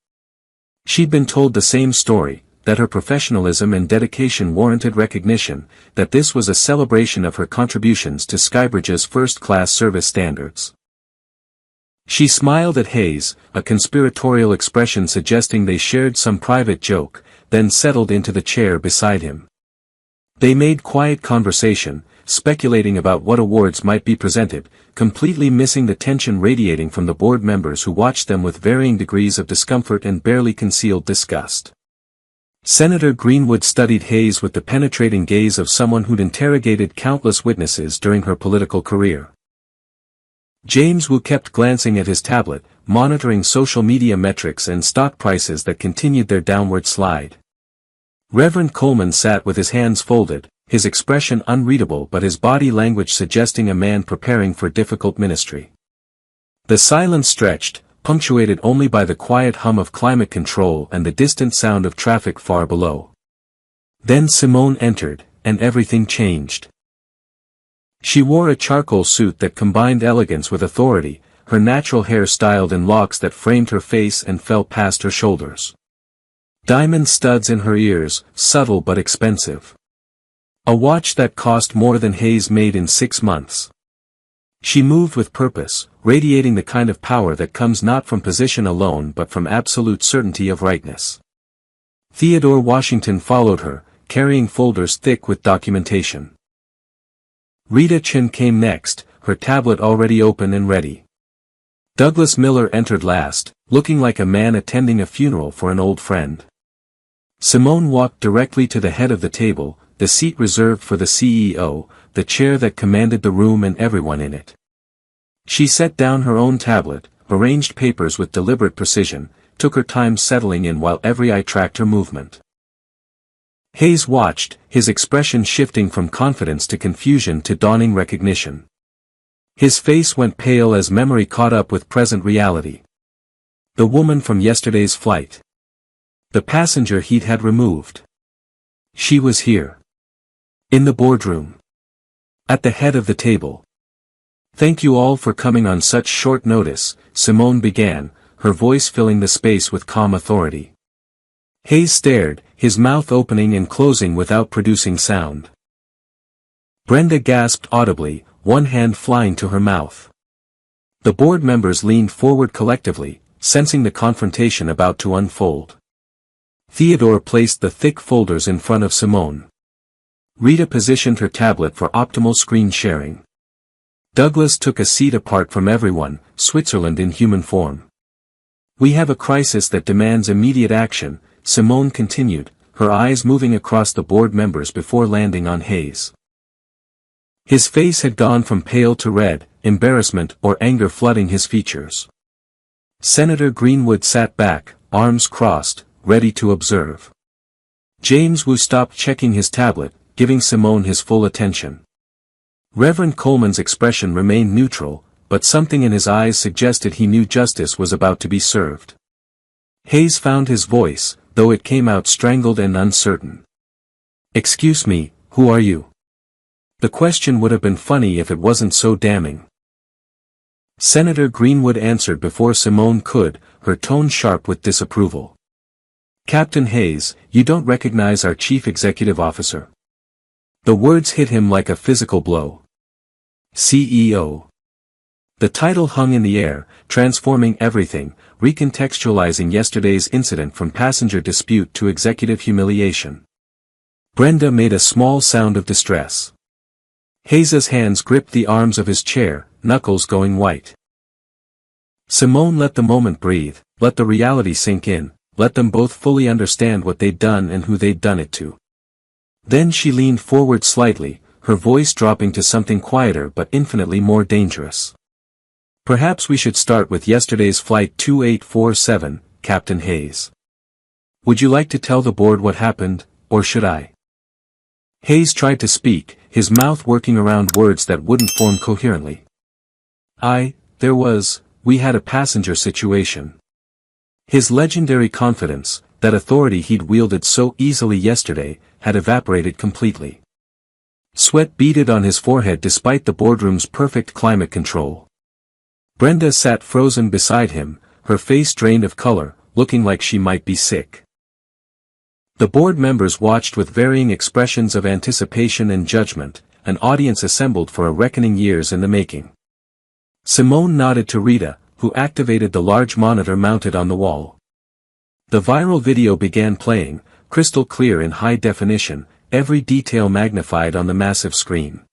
She'd been told the same story, that her professionalism and dedication warranted recognition, that this was a celebration of her contributions to Skybridge's first-class service standards. She smiled at Hayes, a conspiratorial expression suggesting they shared some private joke, then settled into the chair beside him. They made quiet conversation, speculating about what awards might be presented, completely missing the tension radiating from the board members who watched them with varying degrees of discomfort and barely concealed disgust. Senator Greenwood studied Hayes with the penetrating gaze of someone who'd interrogated countless witnesses during her political career. James Wu kept glancing at his tablet, monitoring social media metrics and stock prices that continued their downward slide. Reverend Coleman sat with his hands folded, his expression unreadable but his body language suggesting a man preparing for difficult ministry. The silence stretched, punctuated only by the quiet hum of climate control and the distant sound of traffic far below. Then Simone entered, and everything changed. She wore a charcoal suit that combined elegance with authority, her natural hair styled in locks that framed her face and fell past her shoulders. Diamond studs in her ears, subtle but expensive. A watch that cost more than Hayes made in 6 months. She moved with purpose, radiating the kind of power that comes not from position alone but from absolute certainty of rightness. Theodore Washington followed her, carrying folders thick with documentation. Rita Chin came next, her tablet already open and ready. Douglas Miller entered last, looking like a man attending a funeral for an old friend. Simone walked directly to the head of the table, the seat reserved for the CEO, the chair that commanded the room and everyone in it. She set down her own tablet, arranged papers with deliberate precision, took her time settling in while every eye tracked her movement. Hayes watched, his expression shifting from confidence to confusion to dawning recognition. His face went pale as memory caught up with present reality. The woman from yesterday's flight. The passenger he'd had removed. She was here. In the boardroom. At the head of the table. Thank you all for coming on such short notice, Simone began, her voice filling the space with calm authority. Hayes stared, his mouth opening and closing without producing sound. Brenda gasped audibly, one hand flying to her mouth. The board members leaned forward collectively, sensing the confrontation about to unfold. Theodore placed the thick folders in front of Simone. Rita positioned her tablet for optimal screen sharing. Douglas took a seat apart from everyone, Switzerland in human form. We have a crisis that demands immediate action, Simone continued, her eyes moving across the board members before landing on Hayes. His face had gone from pale to red, embarrassment or anger flooding his features. Senator Greenwood sat back, arms crossed, ready to observe. James Wu stopped checking his tablet, giving Simone his full attention. Reverend Coleman's expression remained neutral, but something in his eyes suggested he knew justice was about to be served. Hayes found his voice, though it came out strangled and uncertain. Excuse me, who are you? The question would have been funny if it wasn't so damning. Senator Greenwood answered before Simone could, her tone sharp with disapproval. Captain Hayes, you don't recognize our chief executive officer. The words hit him like a physical blow. CEO. The title hung in the air, transforming everything, recontextualizing yesterday's incident from passenger dispute to executive humiliation. Brenda made a small sound of distress. Hayes's hands gripped the arms of his chair, knuckles going white. Simone let the moment breathe, let the reality sink in, let them both fully understand what they'd done and who they'd done it to. Then she leaned forward slightly, her voice dropping to something quieter but infinitely more dangerous. Perhaps we should start with yesterday's Flight 2847, Captain Hayes. Would you like to tell the board what happened, or should I? Hayes tried to speak, his mouth working around words that wouldn't form coherently. We had a passenger situation. His legendary confidence, that authority he'd wielded so easily yesterday, had evaporated completely. Sweat beaded on his forehead despite the boardroom's perfect climate control. Brenda sat frozen beside him, her face drained of color, looking like she might be sick. The board members watched with varying expressions of anticipation and judgment, an audience assembled for a reckoning years in the making. Simone nodded to Rita, who activated the large monitor mounted on the wall. The viral video began playing, crystal clear in high definition, every detail magnified on the massive screen.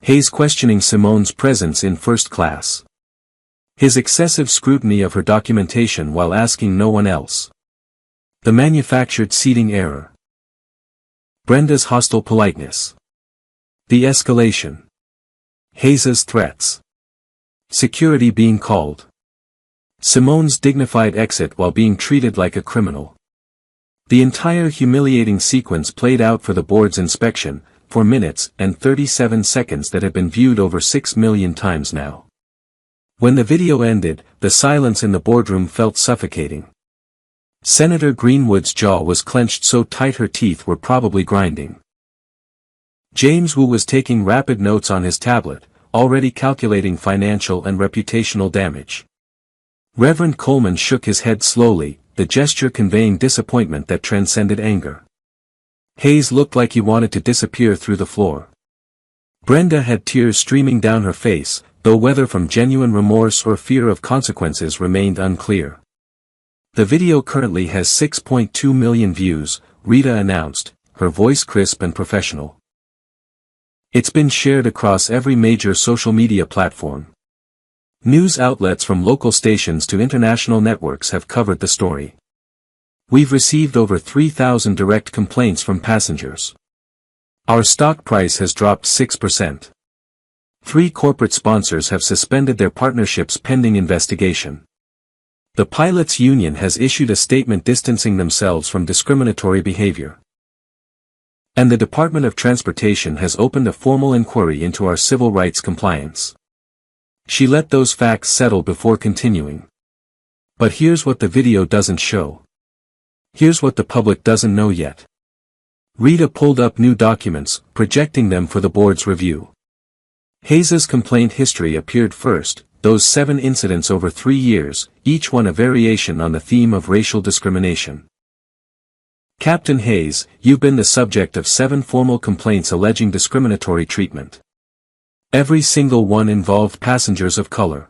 Hayes questioning Simone's presence in first class. His excessive scrutiny of her documentation while asking no one else. The manufactured seating error. Brenda's hostile politeness. The escalation. Hayes's threats. Security being called. Simone's dignified exit while being treated like a criminal. The entire humiliating sequence played out for the board's inspection, for minutes and 37 seconds that had been viewed over 6 million times now. When the video ended, the silence in the boardroom felt suffocating. Senator Greenwood's jaw was clenched so tight her teeth were probably grinding. James Wu was taking rapid notes on his tablet, already calculating financial and reputational damage. Reverend Coleman shook his head slowly, the gesture conveying disappointment that transcended anger. Hayes looked like he wanted to disappear through the floor. Brenda had tears streaming down her face, though whether from genuine remorse or fear of consequences remained unclear. The video currently has 6.2 million views, Rita announced, her voice crisp and professional. It's been shared across every major social media platform. News outlets from local stations to international networks have covered the story. We've received over 3,000 direct complaints from passengers. Our stock price has dropped 6%. 3 corporate sponsors have suspended their partnerships pending investigation. The pilots' union has issued a statement distancing themselves from discriminatory behavior. And the Department of Transportation has opened a formal inquiry into our civil rights compliance. She let those facts settle before continuing. But here's what the video doesn't show. Here's what the public doesn't know yet. Rita pulled up new documents, projecting them for the board's review. Hayes's complaint history appeared first, those 7 incidents over 3 years, each one a variation on the theme of racial discrimination. Captain Hayes, you've been the subject of 7 formal complaints alleging discriminatory treatment. Every single one involved passengers of color.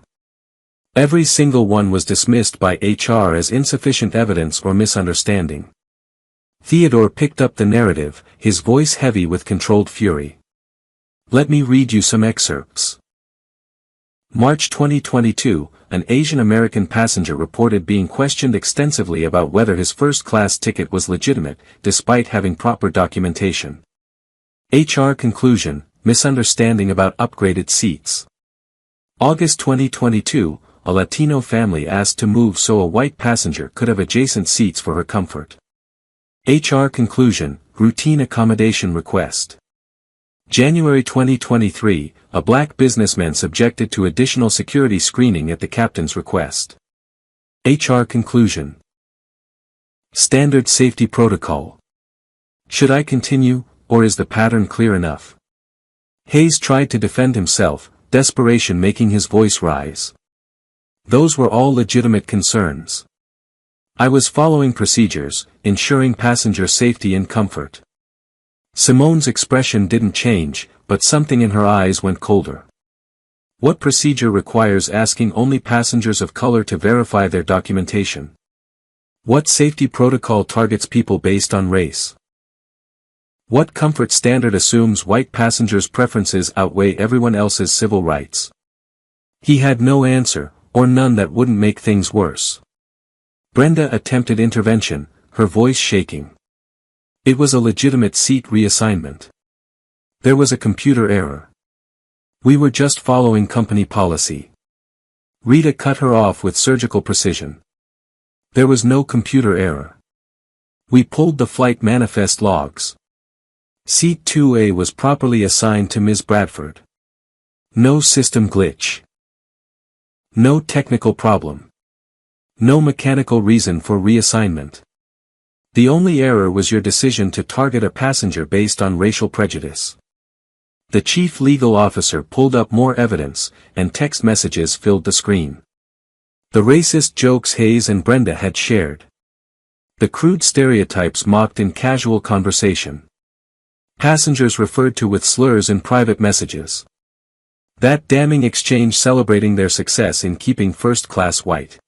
Every single one was dismissed by HR as insufficient evidence or misunderstanding. Theodore picked up the narrative, his voice heavy with controlled fury. Let me read you some excerpts. March 2022, an Asian American passenger reported being questioned extensively about whether his first-class ticket was legitimate, despite having proper documentation. HR conclusion, misunderstanding about upgraded seats. August 2022, a Latino family asked to move so a white passenger could have adjacent seats for her comfort. HR conclusion, routine accommodation request. January 2023, a black businessman subjected to additional security screening at the captain's request. HR conclusion. Standard safety protocol. Should I continue, or is the pattern clear enough? Hayes tried to defend himself, desperation making his voice rise. Those were all legitimate concerns. I was following procedures, ensuring passenger safety and comfort. Simone's expression didn't change, but something in her eyes went colder. What procedure requires asking only passengers of color to verify their documentation? What safety protocol targets people based on race? What comfort standard assumes white passengers' preferences outweigh everyone else's civil rights? He had no answer, or none that wouldn't make things worse. Brenda attempted intervention, her voice shaking. It was a legitimate seat reassignment. There was a computer error. We were just following company policy. Rita cut her off with surgical precision. There was no computer error. We pulled the flight manifest logs. Seat 2A was properly assigned to Ms. Bradford. No system glitch. No technical problem. No mechanical reason for reassignment. The only error was your decision to target a passenger based on racial prejudice. The chief legal officer pulled up more evidence, and text messages filled the screen. The racist jokes Hayes and Brenda had shared. The crude stereotypes mocked in casual conversation. Passengers referred to with slurs in private messages. That damning exchange celebrating their success in keeping first class white.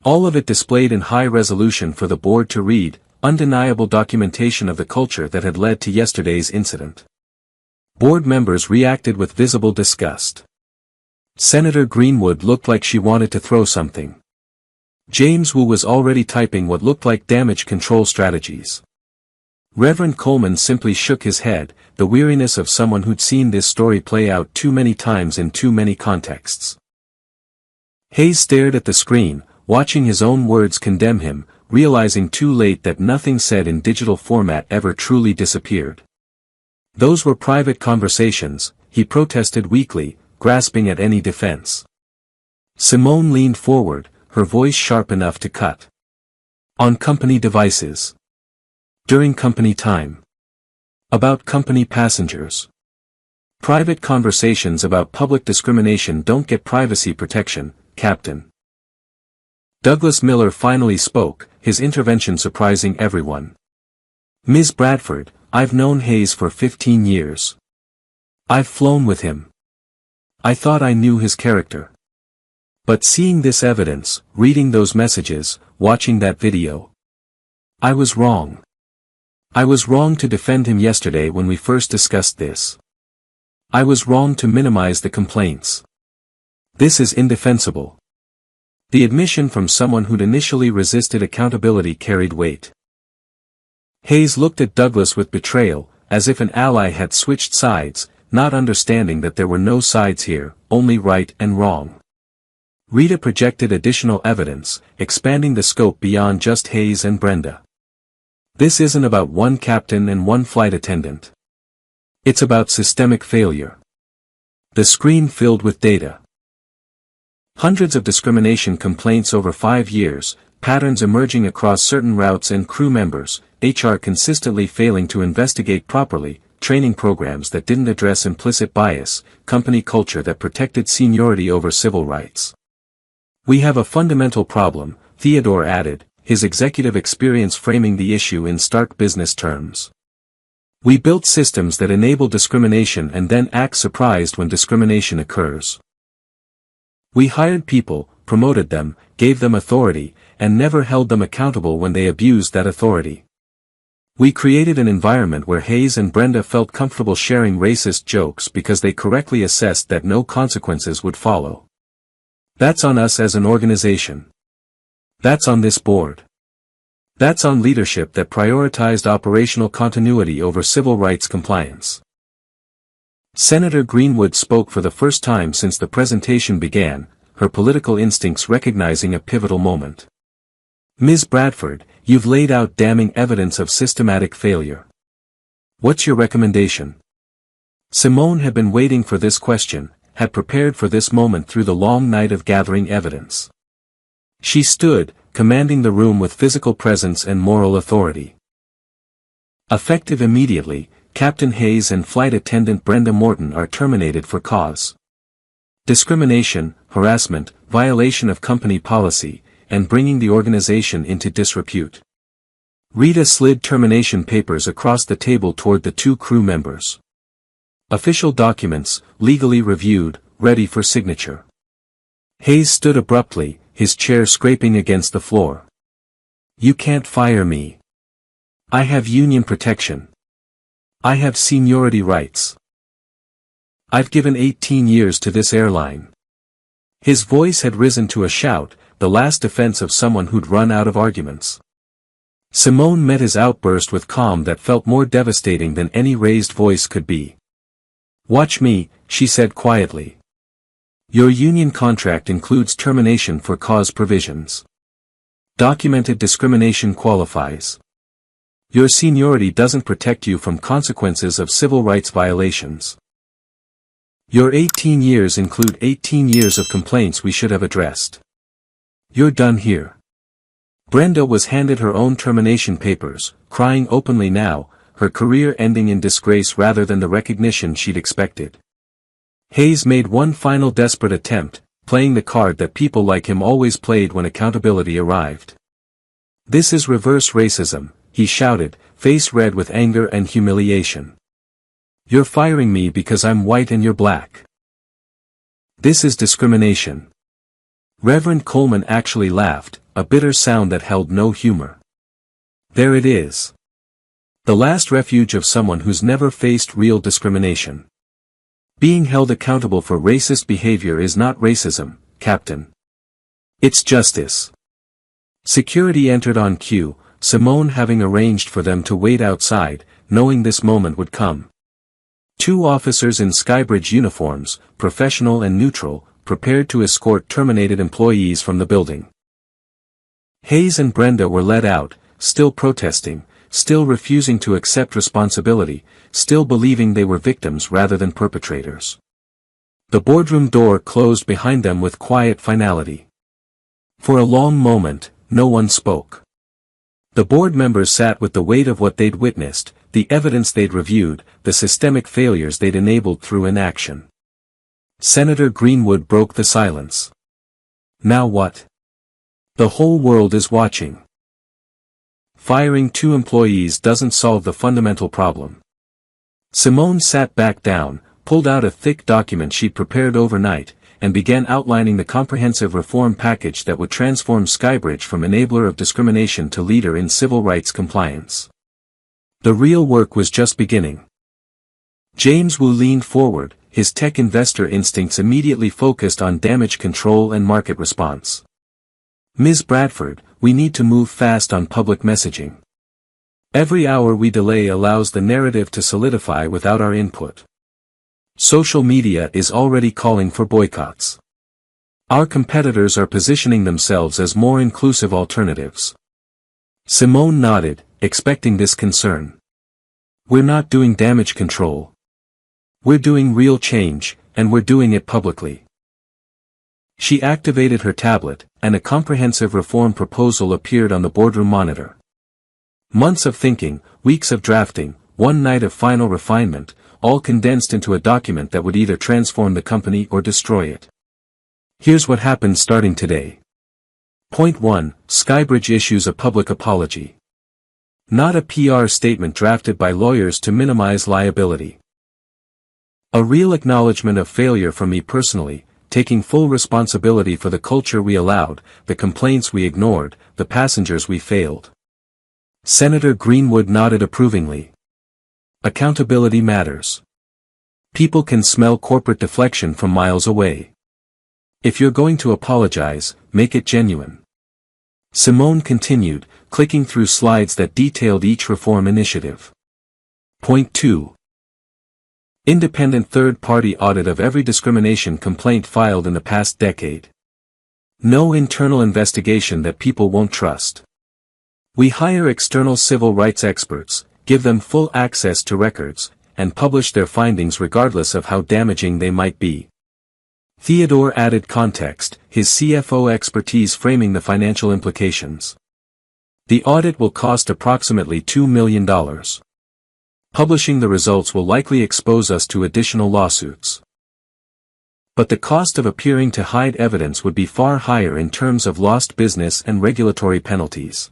All of it displayed in high resolution for the board to read, undeniable documentation of the culture that had led to yesterday's incident. Board members reacted with visible disgust. Senator Greenwood looked like she wanted to throw something. James Wu was already typing what looked like damage control strategies. Reverend Coleman simply shook his head, the weariness of someone who'd seen this story play out too many times in too many contexts. Hayes stared at the screen, watching his own words condemn him, realizing too late that nothing said in digital format ever truly disappeared. Those were private conversations, he protested weakly, grasping at any defense. Simone leaned forward, her voice sharp enough to cut. On company devices. During company time. About company passengers. Private conversations about public discrimination don't get privacy protection, Captain. Douglas Miller finally spoke, his intervention surprising everyone. Ms. Bradford, I've known Hayes for 15 years. I've flown with him. I thought I knew his character. But seeing this evidence, reading those messages, watching that video. I was wrong. I was wrong to defend him yesterday when we first discussed this. I was wrong to minimize the complaints. This is indefensible. The admission from someone who'd initially resisted accountability carried weight. Hayes looked at Douglas with betrayal, as if an ally had switched sides, not understanding that there were no sides here, only right and wrong. Rita projected additional evidence, expanding the scope beyond just Hayes and Brenda. This isn't about one captain and one flight attendant. It's about systemic failure. The screen filled with data. Hundreds of discrimination complaints over 5 years, patterns emerging across certain routes and crew members, HR consistently failing to investigate properly, training programs that didn't address implicit bias, company culture that protected seniority over civil rights. We have a fundamental problem, Theodore added, his executive experience framing the issue in stark business terms. We built systems that enable discrimination and then act surprised when discrimination occurs. We hired people, promoted them, gave them authority, and never held them accountable when they abused that authority. We created an environment where Hayes and Brenda felt comfortable sharing racist jokes because they correctly assessed that no consequences would follow. That's on us as an organization. That's on this board. That's on leadership that prioritized operational continuity over civil rights compliance. Senator Greenwood spoke for the first time since the presentation began, her political instincts recognizing a pivotal moment. Ms. Bradford, you've laid out damning evidence of systematic failure. What's your recommendation? Simone had been waiting for this question, had prepared for this moment through the long night of gathering evidence. She stood, commanding the room with physical presence and moral authority. Effective immediately, Captain Hayes and Flight Attendant Brenda Morton are terminated for cause. Discrimination, harassment, violation of company policy, and bringing the organization into disrepute. Rita slid termination papers across the table toward the 2 crew members. Official documents, legally reviewed, ready for signature. Hayes stood abruptly, his chair scraping against the floor. You can't fire me. I have union protection. I have seniority rights. I've given 18 years to this airline. His voice had risen to a shout, the last defense of someone who'd run out of arguments. Simone met his outburst with calm that felt more devastating than any raised voice could be. "Watch me," she said quietly. "Your union contract includes termination for cause provisions. Documented discrimination qualifies. Your seniority doesn't protect you from consequences of civil rights violations. Your 18 years include 18 years of complaints we should have addressed. You're done here." Brenda was handed her own termination papers, crying openly now, her career ending in disgrace rather than the recognition she'd expected. Hayes made one final desperate attempt, playing the card that people like him always played when accountability arrived. "This is reverse racism," he shouted, face red with anger and humiliation. "You're firing me because I'm white and you're black. This is discrimination." Reverend Coleman actually laughed, a bitter sound that held no humor. "There it is. The last refuge of someone who's never faced real discrimination. Being held accountable for racist behavior is not racism, Captain. It's justice." Security entered on cue, Simone having arranged for them to wait outside, knowing this moment would come. Two officers in Skybridge uniforms, professional and neutral, prepared to escort terminated employees from the building. Hayes and Brenda were led out, still protesting, still refusing to accept responsibility, still believing they were victims rather than perpetrators. The boardroom door closed behind them with quiet finality. For a long moment, no one spoke. The board members sat with the weight of what they'd witnessed, the evidence they'd reviewed, the systemic failures they'd enabled through inaction. Senator Greenwood broke the silence. "Now what? The whole world is watching. Firing 2 employees doesn't solve the fundamental problem." Simone sat back down, pulled out a thick document she'd prepared overnight, and began outlining the comprehensive reform package that would transform Skybridge from enabler of discrimination to leader in civil rights compliance. The real work was just beginning. James Wu leaned forward, his tech investor instincts immediately focused on damage control and market response. "Ms. Bradford, we need to move fast on public messaging. Every hour we delay allows the narrative to solidify without our input. Social media is already calling for boycotts. Our competitors are positioning themselves as more inclusive alternatives." Simone nodded, expecting this concern. "We're not doing damage control. We're doing real change, and we're doing it publicly." She activated her tablet, and a comprehensive reform proposal appeared on the boardroom monitor. Months of thinking, weeks of drafting, one night of final refinement, all condensed into a document that would either transform the company or destroy it. Here's what happened starting today. Point 1, Skybridge issues a public apology. Not a PR statement drafted by lawyers to minimize liability. A real acknowledgement of failure from me personally, taking full responsibility for the culture we allowed, the complaints we ignored, the passengers we failed. Senator Greenwood nodded approvingly. Accountability matters. People can smell corporate deflection from miles away. If you're going to apologize, make it genuine. Simone continued, clicking through slides that detailed each reform initiative. Point 2. Independent third-party audit of every discrimination complaint filed in the past decade. No internal investigation that people won't trust. We hire external civil rights experts, give them full access to records, and publish their findings regardless of how damaging they might be. Theodore added context, his CFO expertise framing the financial implications. The audit will cost approximately $2 million. Publishing the results will likely expose us to additional lawsuits. But the cost of appearing to hide evidence would be far higher in terms of lost business and regulatory penalties.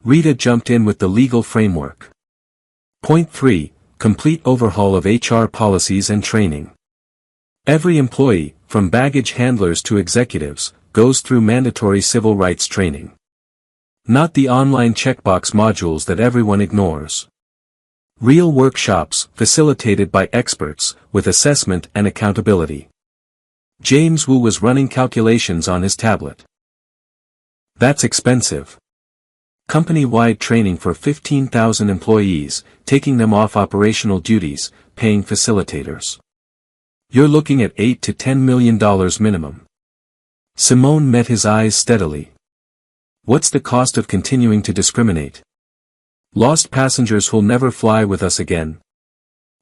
Rita jumped in with the legal framework. Point 3, complete overhaul of HR policies and training. Every employee, from baggage handlers to executives, goes through mandatory civil rights training. Not the online checkbox modules that everyone ignores. Real workshops, facilitated by experts, with assessment and accountability. James Wu was running calculations on his tablet. That's expensive. Company-wide training for 15,000 employees, taking them off operational duties, paying facilitators. You're looking at $8 to $10 million minimum. Simone met his eyes steadily. What's the cost of continuing to discriminate? Lost passengers who'll never fly with us again.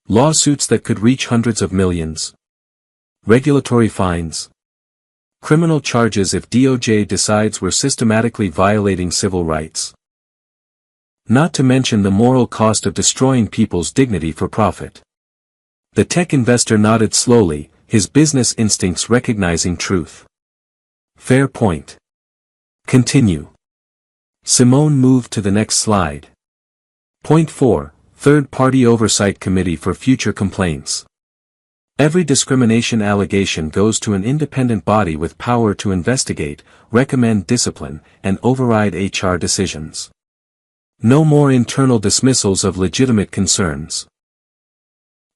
Lawsuits that could reach hundreds of millions. Regulatory fines. Criminal charges if DOJ decides we're systematically violating civil rights. Not to mention the moral cost of destroying people's dignity for profit. The tech investor nodded slowly, his business instincts recognizing truth. Fair point. Continue. Simone moved to the next slide. Point 4. Third-party oversight committee for future complaints. Every discrimination allegation goes to an independent body with power to investigate, recommend discipline, and override HR decisions. No more internal dismissals of legitimate concerns.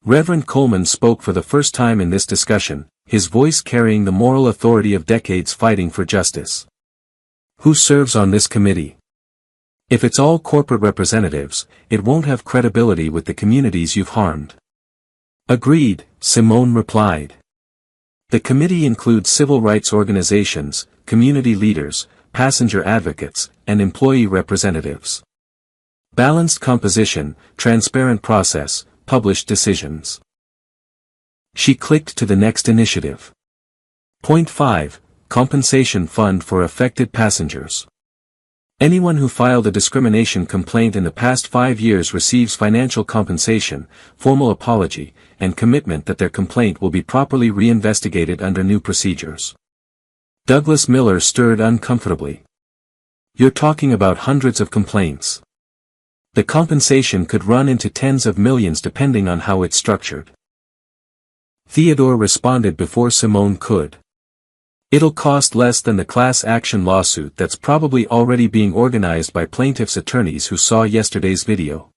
Reverend Coleman spoke for the first time in this discussion, his voice carrying the moral authority of decades fighting for justice. Who serves on this committee? If it's all corporate representatives, it won't have credibility with the communities you've harmed. Agreed, Simone replied. The committee includes civil rights organizations, community leaders, passenger advocates, and employee representatives. Balanced composition, transparent process, published decisions. She clicked to the next initiative. Point 5. Compensation fund for affected passengers. Anyone who filed a discrimination complaint in the past 5 years receives financial compensation, formal apology, and commitment that their complaint will be properly reinvestigated under new procedures. Douglas Miller stirred uncomfortably. You're talking about hundreds of complaints. The compensation could run into tens of millions depending on how it's structured. Theodore responded before Simone could. It'll cost less than the class action lawsuit that's probably already being organized by plaintiffs' attorneys who saw yesterday's video.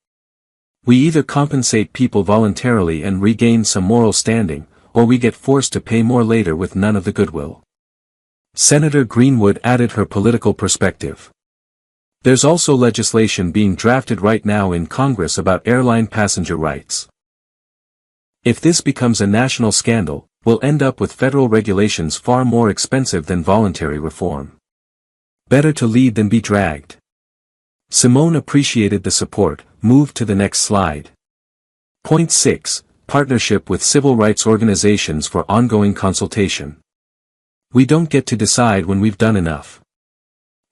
We either compensate people voluntarily and regain some moral standing, or we get forced to pay more later with none of the goodwill. Senator Greenwood added her political perspective. There's also legislation being drafted right now in Congress about airline passenger rights. If this becomes a national scandal, we'll end up with federal regulations far more expensive than voluntary reform. Better to lead than be dragged. Simone appreciated the support, moved to the next slide. Point 6. Partnership with civil rights organizations for ongoing consultation. We don't get to decide when we've done enough.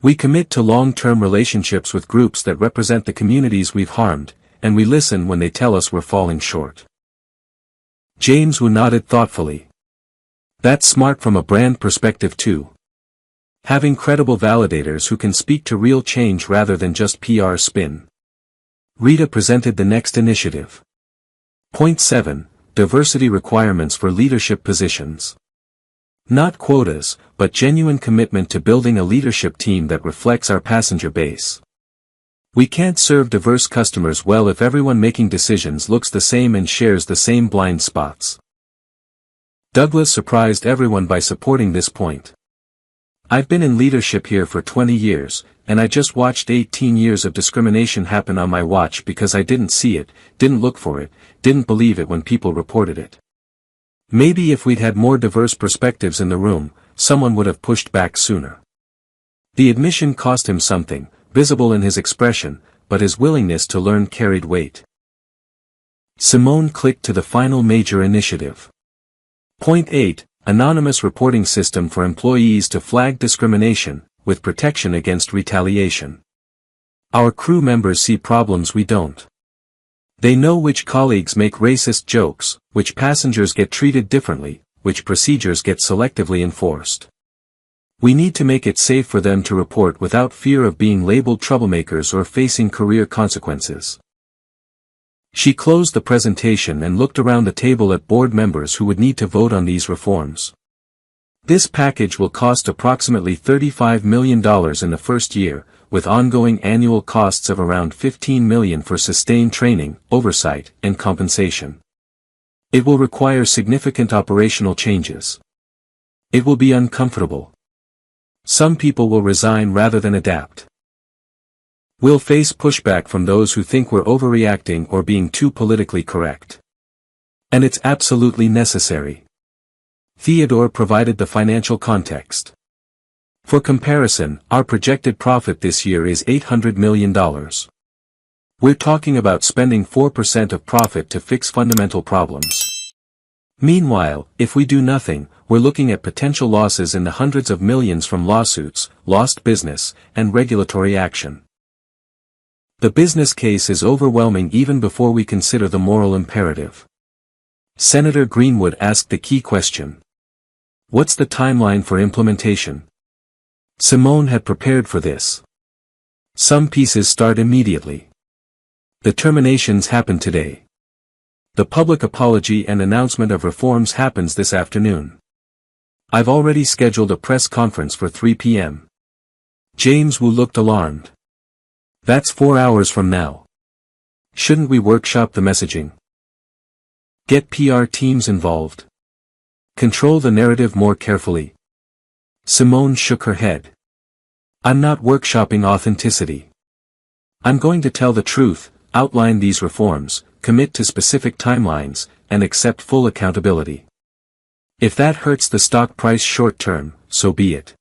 We commit to long-term relationships with groups that represent the communities we've harmed, and we listen when they tell us we're falling short. James Wu nodded thoughtfully. That's smart from a brand perspective too. Having credible validators who can speak to real change rather than just PR spin. Rita presented the next initiative. Point 7. Diversity requirements for leadership positions. Not quotas, but genuine commitment to building a leadership team that reflects our passenger base. We can't serve diverse customers well if everyone making decisions looks the same and shares the same blind spots. Douglas surprised everyone by supporting this point. I've been in leadership here for 20 years, and I just watched 18 years of discrimination happen on my watch because I didn't see it, didn't look for it, didn't believe it when people reported it. Maybe if we'd had more diverse perspectives in the room, someone would have pushed back sooner. The admission cost him something, visible in his expression, but his willingness to learn carried weight. Simone clicked to the final major initiative. Point 8. Anonymous reporting system for employees to flag discrimination, with protection against retaliation. Our crew members see problems we don't. They know which colleagues make racist jokes, which passengers get treated differently, which procedures get selectively enforced. We need to make it safe for them to report without fear of being labeled troublemakers or facing career consequences. She closed the presentation and looked around the table at board members who would need to vote on these reforms. This package will cost approximately $35 million in the first year, with ongoing annual costs of around $15 million for sustained training, oversight, and compensation. It will require significant operational changes. It will be uncomfortable. Some people will resign rather than adapt. We'll face pushback from those who think we're overreacting or being too politically correct. And it's absolutely necessary. Theodore provided the financial context. For comparison, our projected profit this year is $800 million. We're talking about spending 4% of profit to fix fundamental problems. Meanwhile, if we do nothing, we're looking at potential losses in the hundreds of millions from lawsuits, lost business, and regulatory action. The business case is overwhelming even before we consider the moral imperative. Senator Greenwood asked the key question. What's the timeline for implementation? Simone had prepared for this. Some pieces start immediately. The terminations happen today. The public apology and announcement of reforms happens this afternoon. I've already scheduled a press conference for 3 p.m. James Wu looked alarmed. That's 4 hours from now. Shouldn't we workshop the messaging? Get PR teams involved. Control the narrative more carefully. Simone shook her head. I'm not workshopping authenticity. I'm going to tell the truth, outline these reforms, commit to specific timelines, and accept full accountability. If that hurts the stock price short term, so be it.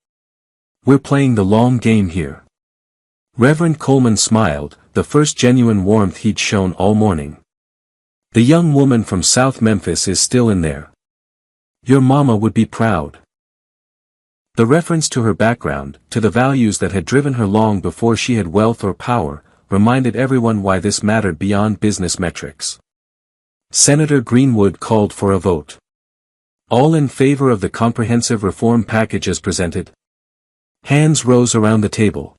We're playing the long game here. Reverend Coleman smiled, the first genuine warmth he'd shown all morning. The young woman from South Memphis is still in there. Your mama would be proud. The reference to her background, to the values that had driven her long before she had wealth or power, reminded everyone why this mattered beyond business metrics. Senator Greenwood called for a vote. All in favor of the comprehensive reform package as presented? Hands rose around the table.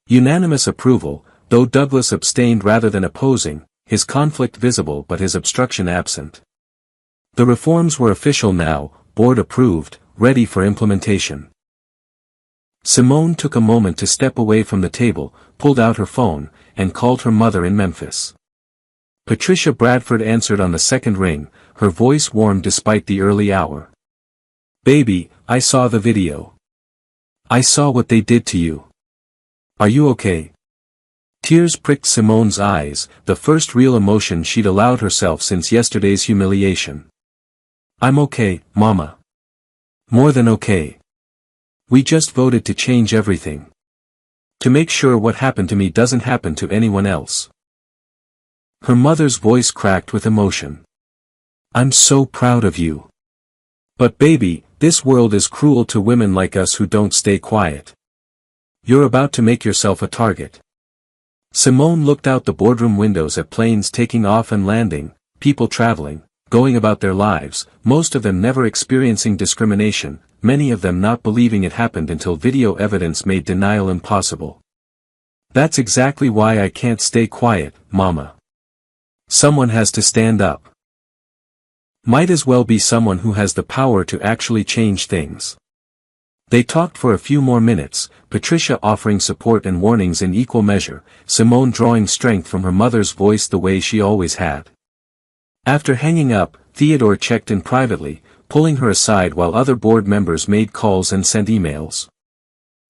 Unanimous approval, though Douglas abstained rather than opposing, his conflict visible but his obstruction absent. The reforms were official now, board approved, ready for implementation. Simone took a moment to step away from the table, pulled out her phone, and called her mother in Memphis. Patricia Bradford answered on the second ring, her voice warm despite the early hour. Baby, I saw the video. I saw what they did to you. Are you okay? Tears pricked Simone's eyes, the first real emotion she'd allowed herself since yesterday's humiliation. I'm okay, Mama. More than okay. We just voted to change everything. To make sure what happened to me doesn't happen to anyone else. Her mother's voice cracked with emotion. I'm so proud of you. But baby, this world is cruel to women like us who don't stay quiet. You're about to make yourself a target. Simone looked out the boardroom windows at planes taking off and landing, people traveling, going about their lives, most of them never experiencing discrimination, many of them not believing it happened until video evidence made denial impossible. That's exactly why I can't stay quiet, Mama. Someone has to stand up. Might as well be someone who has the power to actually change things. They talked for a few more minutes, Patricia offering support and warnings in equal measure, Simone drawing strength from her mother's voice the way she always had. After hanging up, Theodore checked in privately, pulling her aside while other board members made calls and sent emails.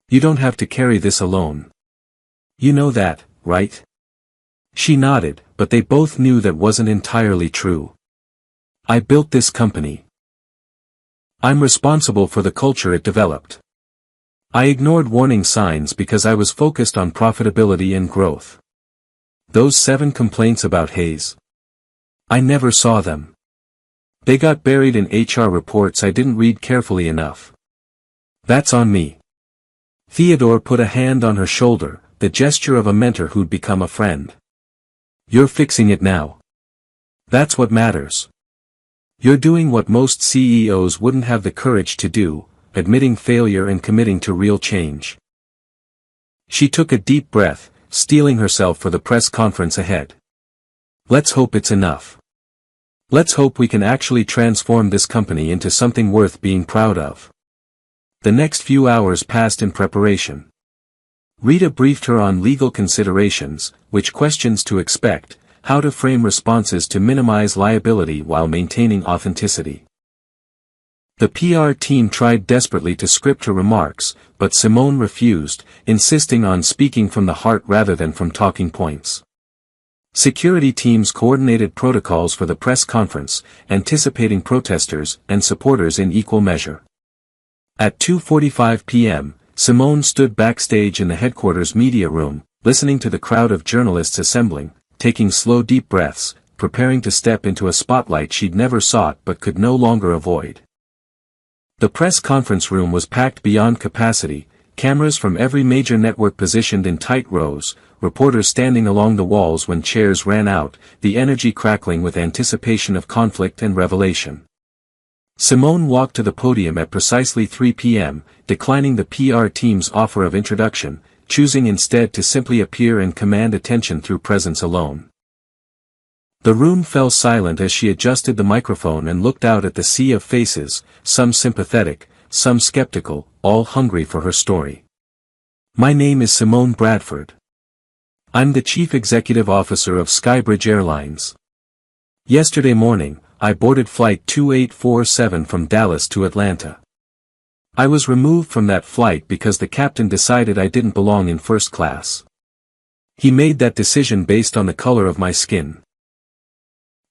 You don't have to carry this alone. You know that, right? She nodded, but they both knew that wasn't entirely true. I built this company. I'm responsible for the culture it developed. I ignored warning signs because I was focused on profitability and growth. Those 7 complaints about Hayes. I never saw them. They got buried in HR reports I didn't read carefully enough. That's on me. Theodore put a hand on her shoulder, the gesture of a mentor who'd become a friend. You're fixing it now. That's what matters. You're doing what most CEOs wouldn't have the courage to do, admitting failure and committing to real change. She took a deep breath, steeling herself for the press conference ahead. Let's hope it's enough. Let's hope we can actually transform this company into something worth being proud of. The next few hours passed in preparation. Rita briefed her on legal considerations, which questions to expect, how to frame responses to minimize liability while maintaining authenticity. The PR team tried desperately to script her remarks, but Simone refused, insisting on speaking from the heart rather than from talking points. Security teams coordinated protocols for the press conference, anticipating protesters and supporters in equal measure. At 2:45 p.m., Simone stood backstage in the headquarters media room, listening to the crowd of journalists assembling, taking slow deep breaths, preparing to step into a spotlight she'd never sought but could no longer avoid. The press conference room was packed beyond capacity, cameras from every major network positioned in tight rows, reporters standing along the walls when chairs ran out, the energy crackling with anticipation of conflict and revelation. Simone walked to the podium at precisely 3 p.m., declining the PR team's offer of introduction, choosing instead to simply appear and command attention through presence alone. The room fell silent as she adjusted the microphone and looked out at the sea of faces, some sympathetic, some skeptical, all hungry for her story. My name is Simone Bradford. I'm the Chief Executive Officer of Skybridge Airlines. Yesterday morning, I boarded Flight 2847 from Dallas to Atlanta. I was removed from that flight because the captain decided I didn't belong in first class. He made that decision based on the color of my skin.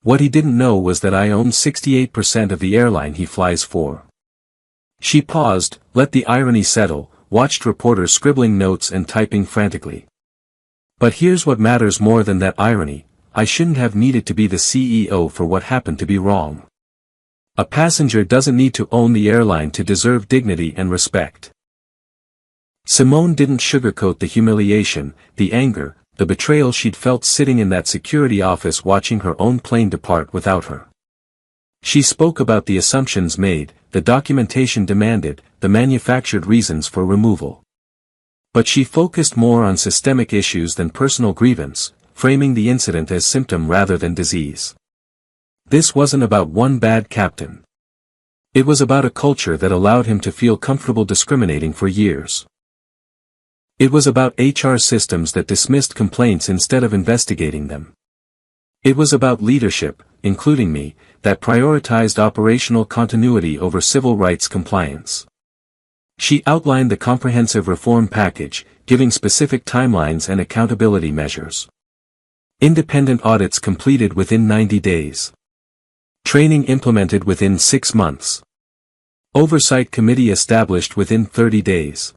What he didn't know was that I own 68% of the airline he flies for. She paused, let the irony settle, watched reporters scribbling notes and typing frantically. But here's what matters more than that irony: I shouldn't have needed to be the CEO for what happened to be wrong. A passenger doesn't need to own the airline to deserve dignity and respect. Simone didn't sugarcoat the humiliation, the anger, the betrayal she'd felt sitting in that security office watching her own plane depart without her. She spoke about the assumptions made, the documentation demanded, the manufactured reasons for removal. But she focused more on systemic issues than personal grievance, framing the incident as symptom rather than disease. This wasn't about one bad captain. It was about a culture that allowed him to feel comfortable discriminating for years. It was about HR systems that dismissed complaints instead of investigating them. It was about leadership, including me, that prioritized operational continuity over civil rights compliance. She outlined the comprehensive reform package, giving specific timelines and accountability measures. Independent audits completed within 90 days. Training implemented within 6 months. Oversight committee established within 30 days.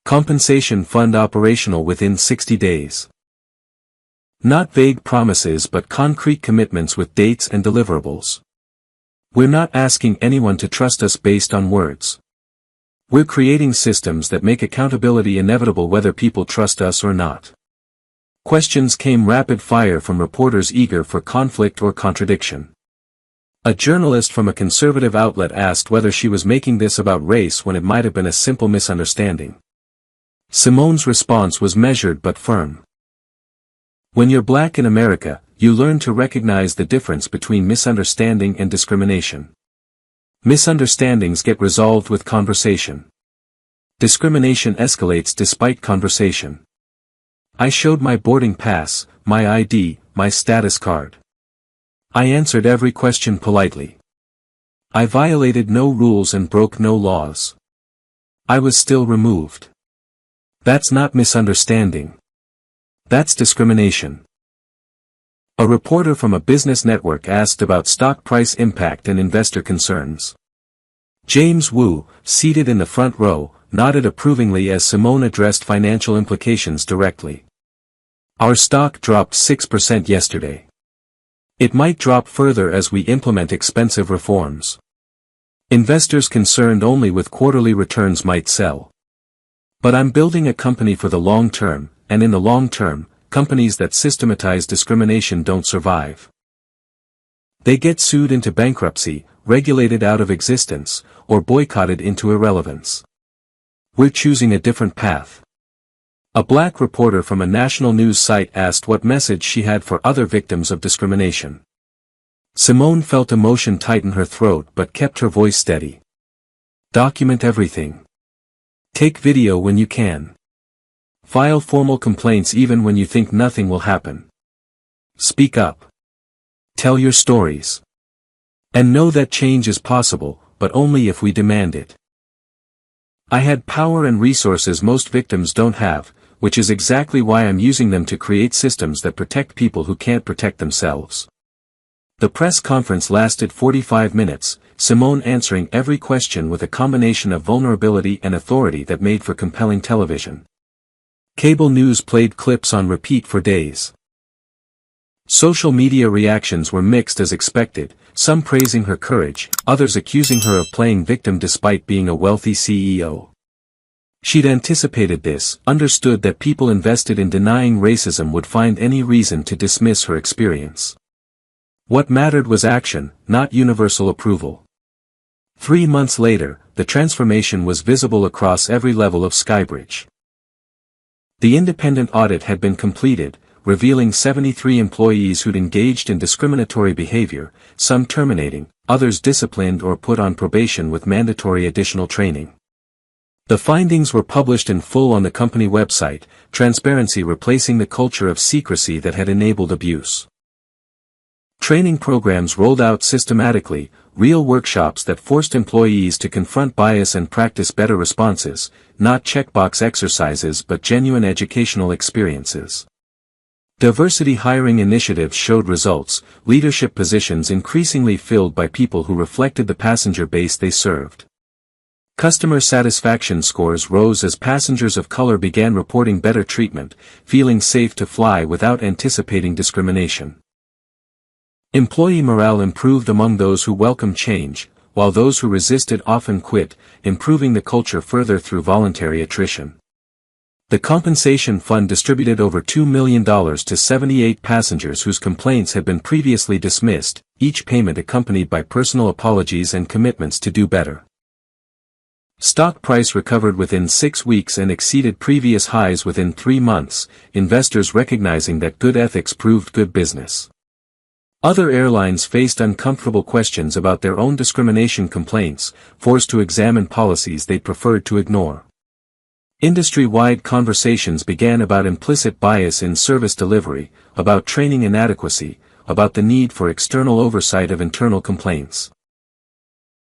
Compensation fund operational within 60 days. Not vague promises but concrete commitments with dates and deliverables. We're not asking anyone to trust us based on words. We're creating systems that make accountability inevitable whether people trust us or not. Questions came rapid fire from reporters eager for conflict or contradiction. A journalist from a conservative outlet asked whether she was making this about race when it might have been a simple misunderstanding. Simone's response was measured but firm. When you're black in America, you learn to recognize the difference between misunderstanding and discrimination. Misunderstandings get resolved with conversation. Discrimination escalates despite conversation. I showed my boarding pass, my ID, my status card. I answered every question politely. I violated no rules and broke no laws. I was still removed. That's not misunderstanding. That's discrimination. A reporter from a business network asked about stock price impact and investor concerns. James Wu, seated in the front row, nodded approvingly as Simone addressed financial implications directly. Our stock dropped 6% yesterday. It might drop further as we implement expensive reforms. Investors concerned only with quarterly returns might sell. But I'm building a company for the long term, and in the long term, companies that systematize discrimination don't survive. They get sued into bankruptcy, regulated out of existence, or boycotted into irrelevance. We're choosing a different path. A black reporter from a national news site asked what message she had for other victims of discrimination. Simone felt emotion tighten her throat but kept her voice steady. Document everything. Take video when you can. File formal complaints even when you think nothing will happen. Speak up. Tell your stories. And know that change is possible, but only if we demand it. I had power and resources most victims don't have, which is exactly why I'm using them to create systems that protect people who can't protect themselves. The press conference lasted 45 minutes, Simone answering every question with a combination of vulnerability and authority that made for compelling television. Cable news played clips on repeat for days. Social media reactions were mixed as expected, some praising her courage, others accusing her of playing victim despite being a wealthy CEO. She'd anticipated this, understood that people invested in denying racism would find any reason to dismiss her experience. What mattered was action, not universal approval. 3 months later, the transformation was visible across every level of Skybridge. The independent audit had been completed, revealing 73 employees who'd engaged in discriminatory behavior, some terminating, others disciplined or put on probation with mandatory additional training. The findings were published in full on the company website, transparency replacing the culture of secrecy that had enabled abuse. Training programs rolled out systematically, real workshops that forced employees to confront bias and practice better responses, not checkbox exercises but genuine educational experiences. Diversity hiring initiatives showed results, leadership positions increasingly filled by people who reflected the passenger base they served. Customer satisfaction scores rose as passengers of color began reporting better treatment, feeling safe to fly without anticipating discrimination. Employee morale improved among those who welcomed change, while those who resisted often quit, improving the culture further through voluntary attrition. The compensation fund distributed over $2 million to 78 passengers whose complaints had been previously dismissed, each payment accompanied by personal apologies and commitments to do better. Stock price recovered within 6 weeks and exceeded previous highs within 3 months, investors recognizing that good ethics proved good business. Other airlines faced uncomfortable questions about their own discrimination complaints, forced to examine policies they preferred to ignore. Industry-wide conversations began about implicit bias in service delivery, about training inadequacy, about the need for external oversight of internal complaints.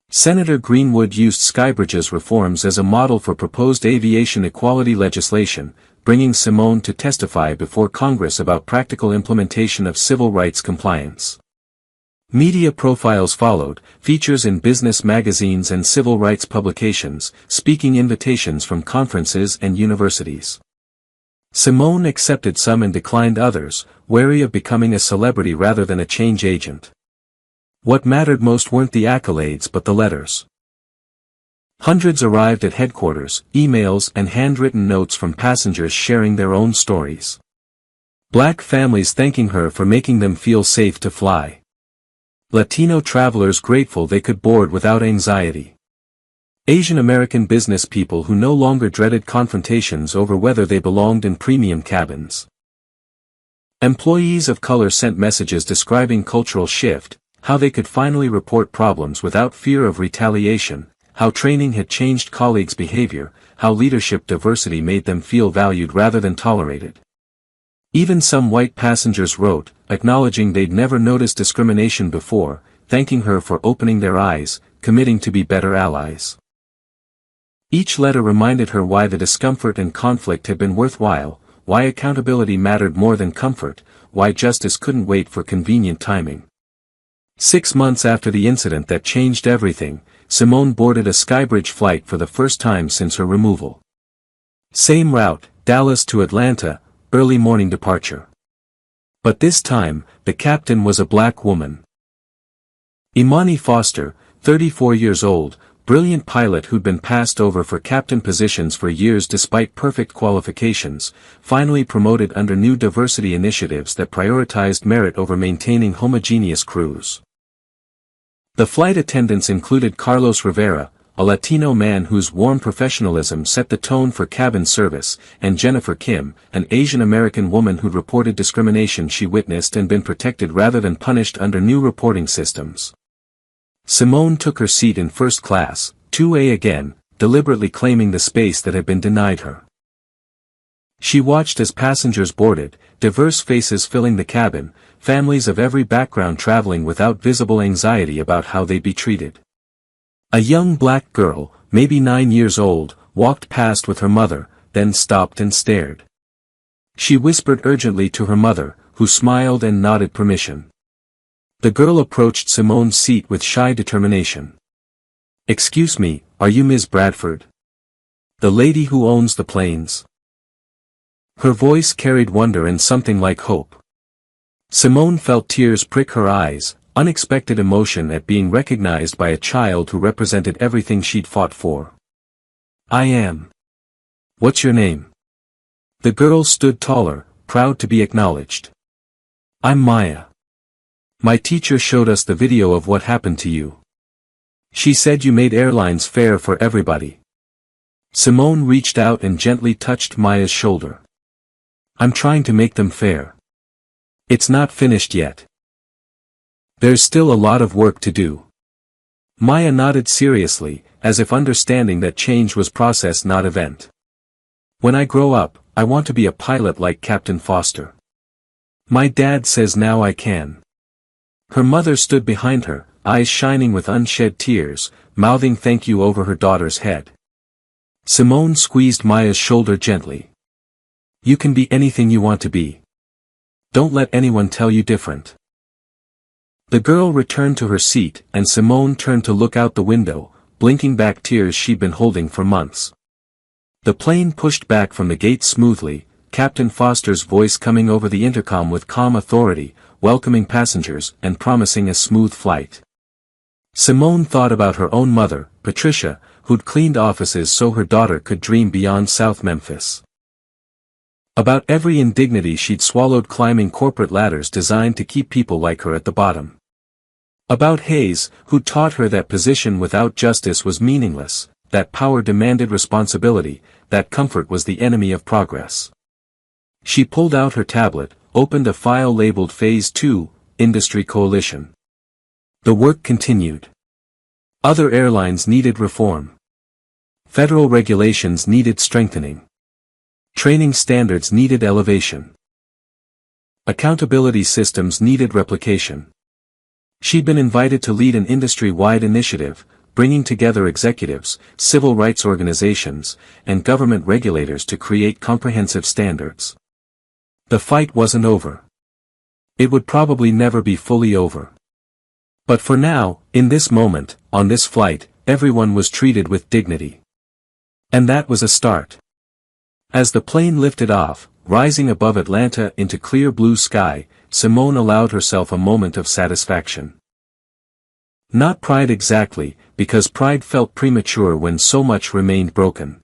Senator Greenwood used Skybridge's reforms as a model for proposed aviation equality legislation, bringing Simone to testify before Congress about practical implementation of civil rights compliance. Media profiles followed, features in business magazines and civil rights publications, speaking invitations from conferences and universities. Simone accepted some and declined others, wary of becoming a celebrity rather than a change agent. What mattered most weren't the accolades but the letters. Hundreds arrived at headquarters, emails and handwritten notes from passengers sharing their own stories. Black families thanking her for making them feel safe to fly. Latino travelers grateful they could board without anxiety. Asian American business people who no longer dreaded confrontations over whether they belonged in premium cabins. Employees of color sent messages describing cultural shift, how they could finally report problems without fear of retaliation, how training had changed colleagues' behavior, how leadership diversity made them feel valued rather than tolerated. Even some white passengers wrote, acknowledging they'd never noticed discrimination before, thanking her for opening their eyes, committing to be better allies. Each letter reminded her why the discomfort and conflict had been worthwhile, why accountability mattered more than comfort, why justice couldn't wait for convenient timing. 6 months after the incident that changed everything, Simone boarded a Skybridge flight for the first time since her removal. Same route, Dallas to Atlanta, early morning departure. But this time, the captain was a black woman. Imani Foster, 34 years old, brilliant pilot who'd been passed over for captain positions for years despite perfect qualifications, finally promoted under new diversity initiatives that prioritized merit over maintaining homogeneous crews. The flight attendants included Carlos Rivera, a Latino man whose warm professionalism set the tone for cabin service, and Jennifer Kim, an Asian American woman who'd reported discrimination she witnessed and been protected rather than punished under new reporting systems. Simone took her seat in first class, 2A again, deliberately claiming the space that had been denied her. She watched as passengers boarded, diverse faces filling the cabin, families of every background traveling without visible anxiety about how they'd be treated. A young black girl, maybe 9 years old, walked past with her mother, then stopped and stared. She whispered urgently to her mother, who smiled and nodded permission. The girl approached Simone's seat with shy determination. "Excuse me, are you Ms. Bradford? The lady who owns the planes?" Her voice carried wonder and something like hope. Simone felt tears prick her eyes, unexpected emotion at being recognized by a child who represented everything she'd fought for. "I am. What's your name?" The girl stood taller, proud to be acknowledged. "I'm Maya. My teacher showed us the video of what happened to you. She said you made airlines fair for everybody." Simone reached out and gently touched Maya's shoulder. "I'm trying to make them fair. It's not finished yet. There's still a lot of work to do." Maya nodded seriously, as if understanding that change was process not event. "When I grow up, I want to be a pilot like Captain Foster. My dad says now I can." Her mother stood behind her, eyes shining with unshed tears, mouthing thank you over her daughter's head. Simone squeezed Maya's shoulder gently. "You can be anything you want to be. Don't let anyone tell you different." The girl returned to her seat, and Simone turned to look out the window, blinking back tears she'd been holding for months. The plane pushed back from the gate smoothly, Captain Foster's voice coming over the intercom with calm authority, welcoming passengers and promising a smooth flight. Simone thought about her own mother, Patricia, who'd cleaned offices so her daughter could dream beyond South Memphis. About every indignity she'd swallowed climbing corporate ladders designed to keep people like her at the bottom. About Hayes, who taught her that position without justice was meaningless, that power demanded responsibility, that comfort was the enemy of progress. She pulled out her tablet, opened a file labeled Phase 2, Industry Coalition. The work continued. Other airlines needed reform. Federal regulations needed strengthening. Training standards needed elevation. Accountability systems needed replication. She'd been invited to lead an industry-wide initiative, bringing together executives, civil rights organizations, and government regulators to create comprehensive standards. The fight wasn't over. It would probably never be fully over. But for now, in this moment, on this flight, everyone was treated with dignity. And that was a start. As the plane lifted off, rising above Atlanta into clear blue sky, Simone allowed herself a moment of satisfaction. Not pride exactly, because pride felt premature when so much remained broken.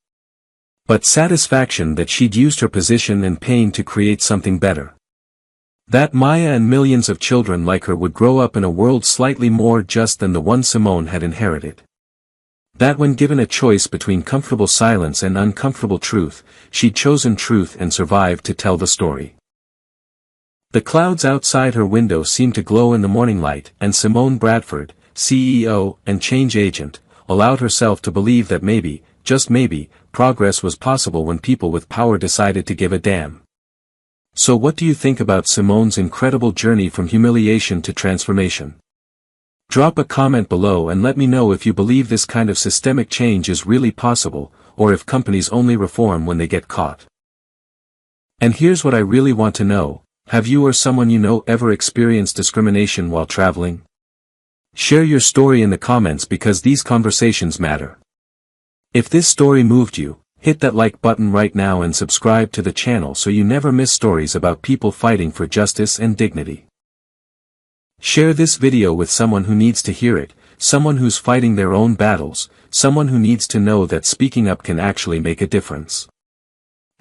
But satisfaction that she'd used her position and pain to create something better. That Maya and millions of children like her would grow up in a world slightly more just than the one Simone had inherited. That when given a choice between comfortable silence and uncomfortable truth, she'd chosen truth and survived to tell the story. The clouds outside her window seemed to glow in the morning light, and Simone Bradford, CEO and change agent, allowed herself to believe that maybe, just maybe, progress was possible when people with power decided to give a damn. So what do you think about Simone's incredible journey from humiliation to transformation? Drop a comment below and let me know if you believe this kind of systemic change is really possible, or if companies only reform when they get caught. And here's what I really want to know: have you or someone you know ever experienced discrimination while traveling? Share your story in the comments because these conversations matter. If this story moved you, hit that like button right now and subscribe to the channel so you never miss stories about people fighting for justice and dignity. Share this video with someone who needs to hear it, someone who's fighting their own battles, someone who needs to know that speaking up can actually make a difference.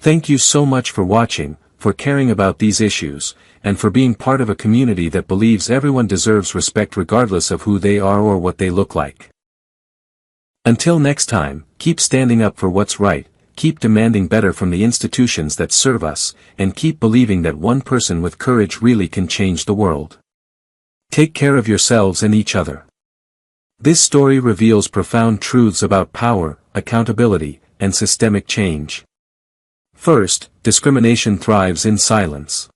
Thank you so much for watching, for caring about these issues, and for being part of a community that believes everyone deserves respect regardless of who they are or what they look like. Until next time, keep standing up for what's right, keep demanding better from the institutions that serve us, and keep believing that one person with courage really can change the world. Take care of yourselves and each other. This story reveals profound truths about power, accountability, and systemic change. First, discrimination thrives in silence.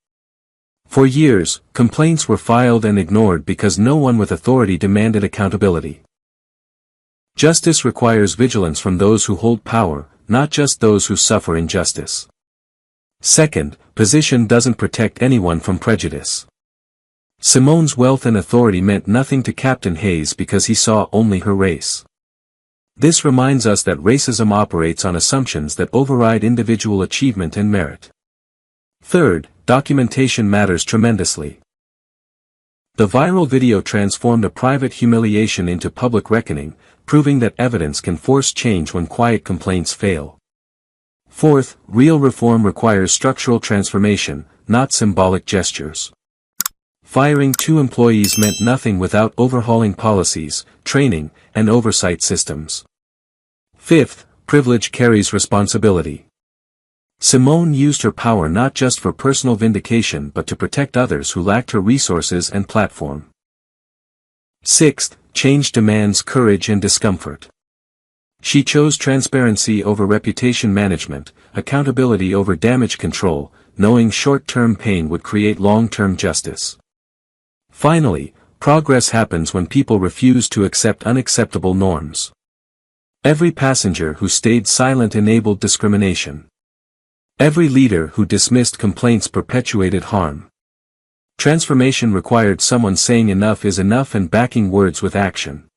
For years, complaints were filed and ignored because no one with authority demanded accountability. Justice requires vigilance from those who hold power, not just those who suffer injustice. Second, position doesn't protect anyone from prejudice. Simone's wealth and authority meant nothing to Captain Hayes because he saw only her race. This reminds us that racism operates on assumptions that override individual achievement and merit. Third, documentation matters tremendously. The viral video transformed a private humiliation into public reckoning, proving that evidence can force change when quiet complaints fail. Fourth, real reform requires structural transformation, not symbolic gestures. Firing 2 employees meant nothing without overhauling policies, training, and oversight systems. Fifth, privilege carries responsibility. Simone used her power not just for personal vindication but to protect others who lacked her resources and platform. Sixth, change demands courage and discomfort. She chose transparency over reputation management, accountability over damage control, knowing short-term pain would create long-term justice. Finally, progress happens when people refuse to accept unacceptable norms. Every passenger who stayed silent enabled discrimination. Every leader who dismissed complaints perpetuated harm. Transformation required someone saying enough is enough and backing words with action.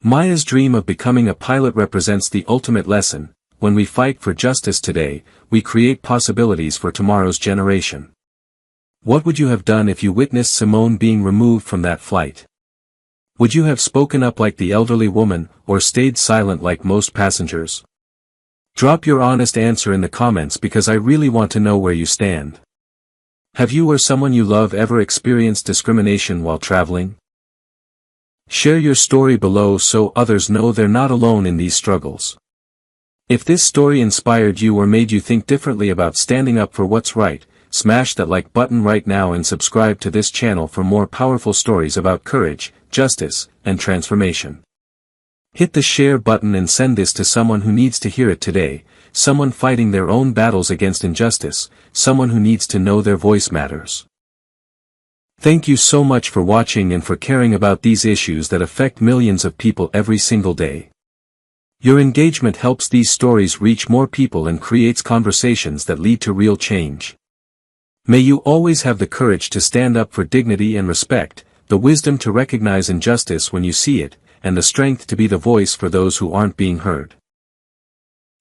Maya's dream of becoming a pilot represents the ultimate lesson: when we fight for justice today, we create possibilities for tomorrow's generation. What would you have done if you witnessed Simone being removed from that flight? Would you have spoken up like the elderly woman, or stayed silent like most passengers? Drop your honest answer in the comments because I really want to know where you stand. Have you or someone you love ever experienced discrimination while traveling? Share your story below so others know they're not alone in these struggles. If this story inspired you or made you think differently about standing up for what's right, smash that like button right now and subscribe to this channel for more powerful stories about courage, justice, and transformation. Hit the share button and send this to someone who needs to hear it today, someone fighting their own battles against injustice, someone who needs to know their voice matters. Thank you so much for watching and for caring about these issues that affect millions of people every single day. Your engagement helps these stories reach more people and creates conversations that lead to real change. May you always have the courage to stand up for dignity and respect, the wisdom to recognize injustice when you see it, and the strength to be the voice for those who aren't being heard.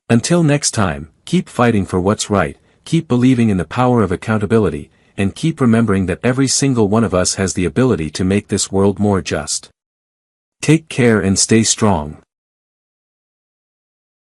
Until next time, keep fighting for what's right, keep believing in the power of accountability, and keep remembering that every single one of us has the ability to make this world more just. Take care and stay strong.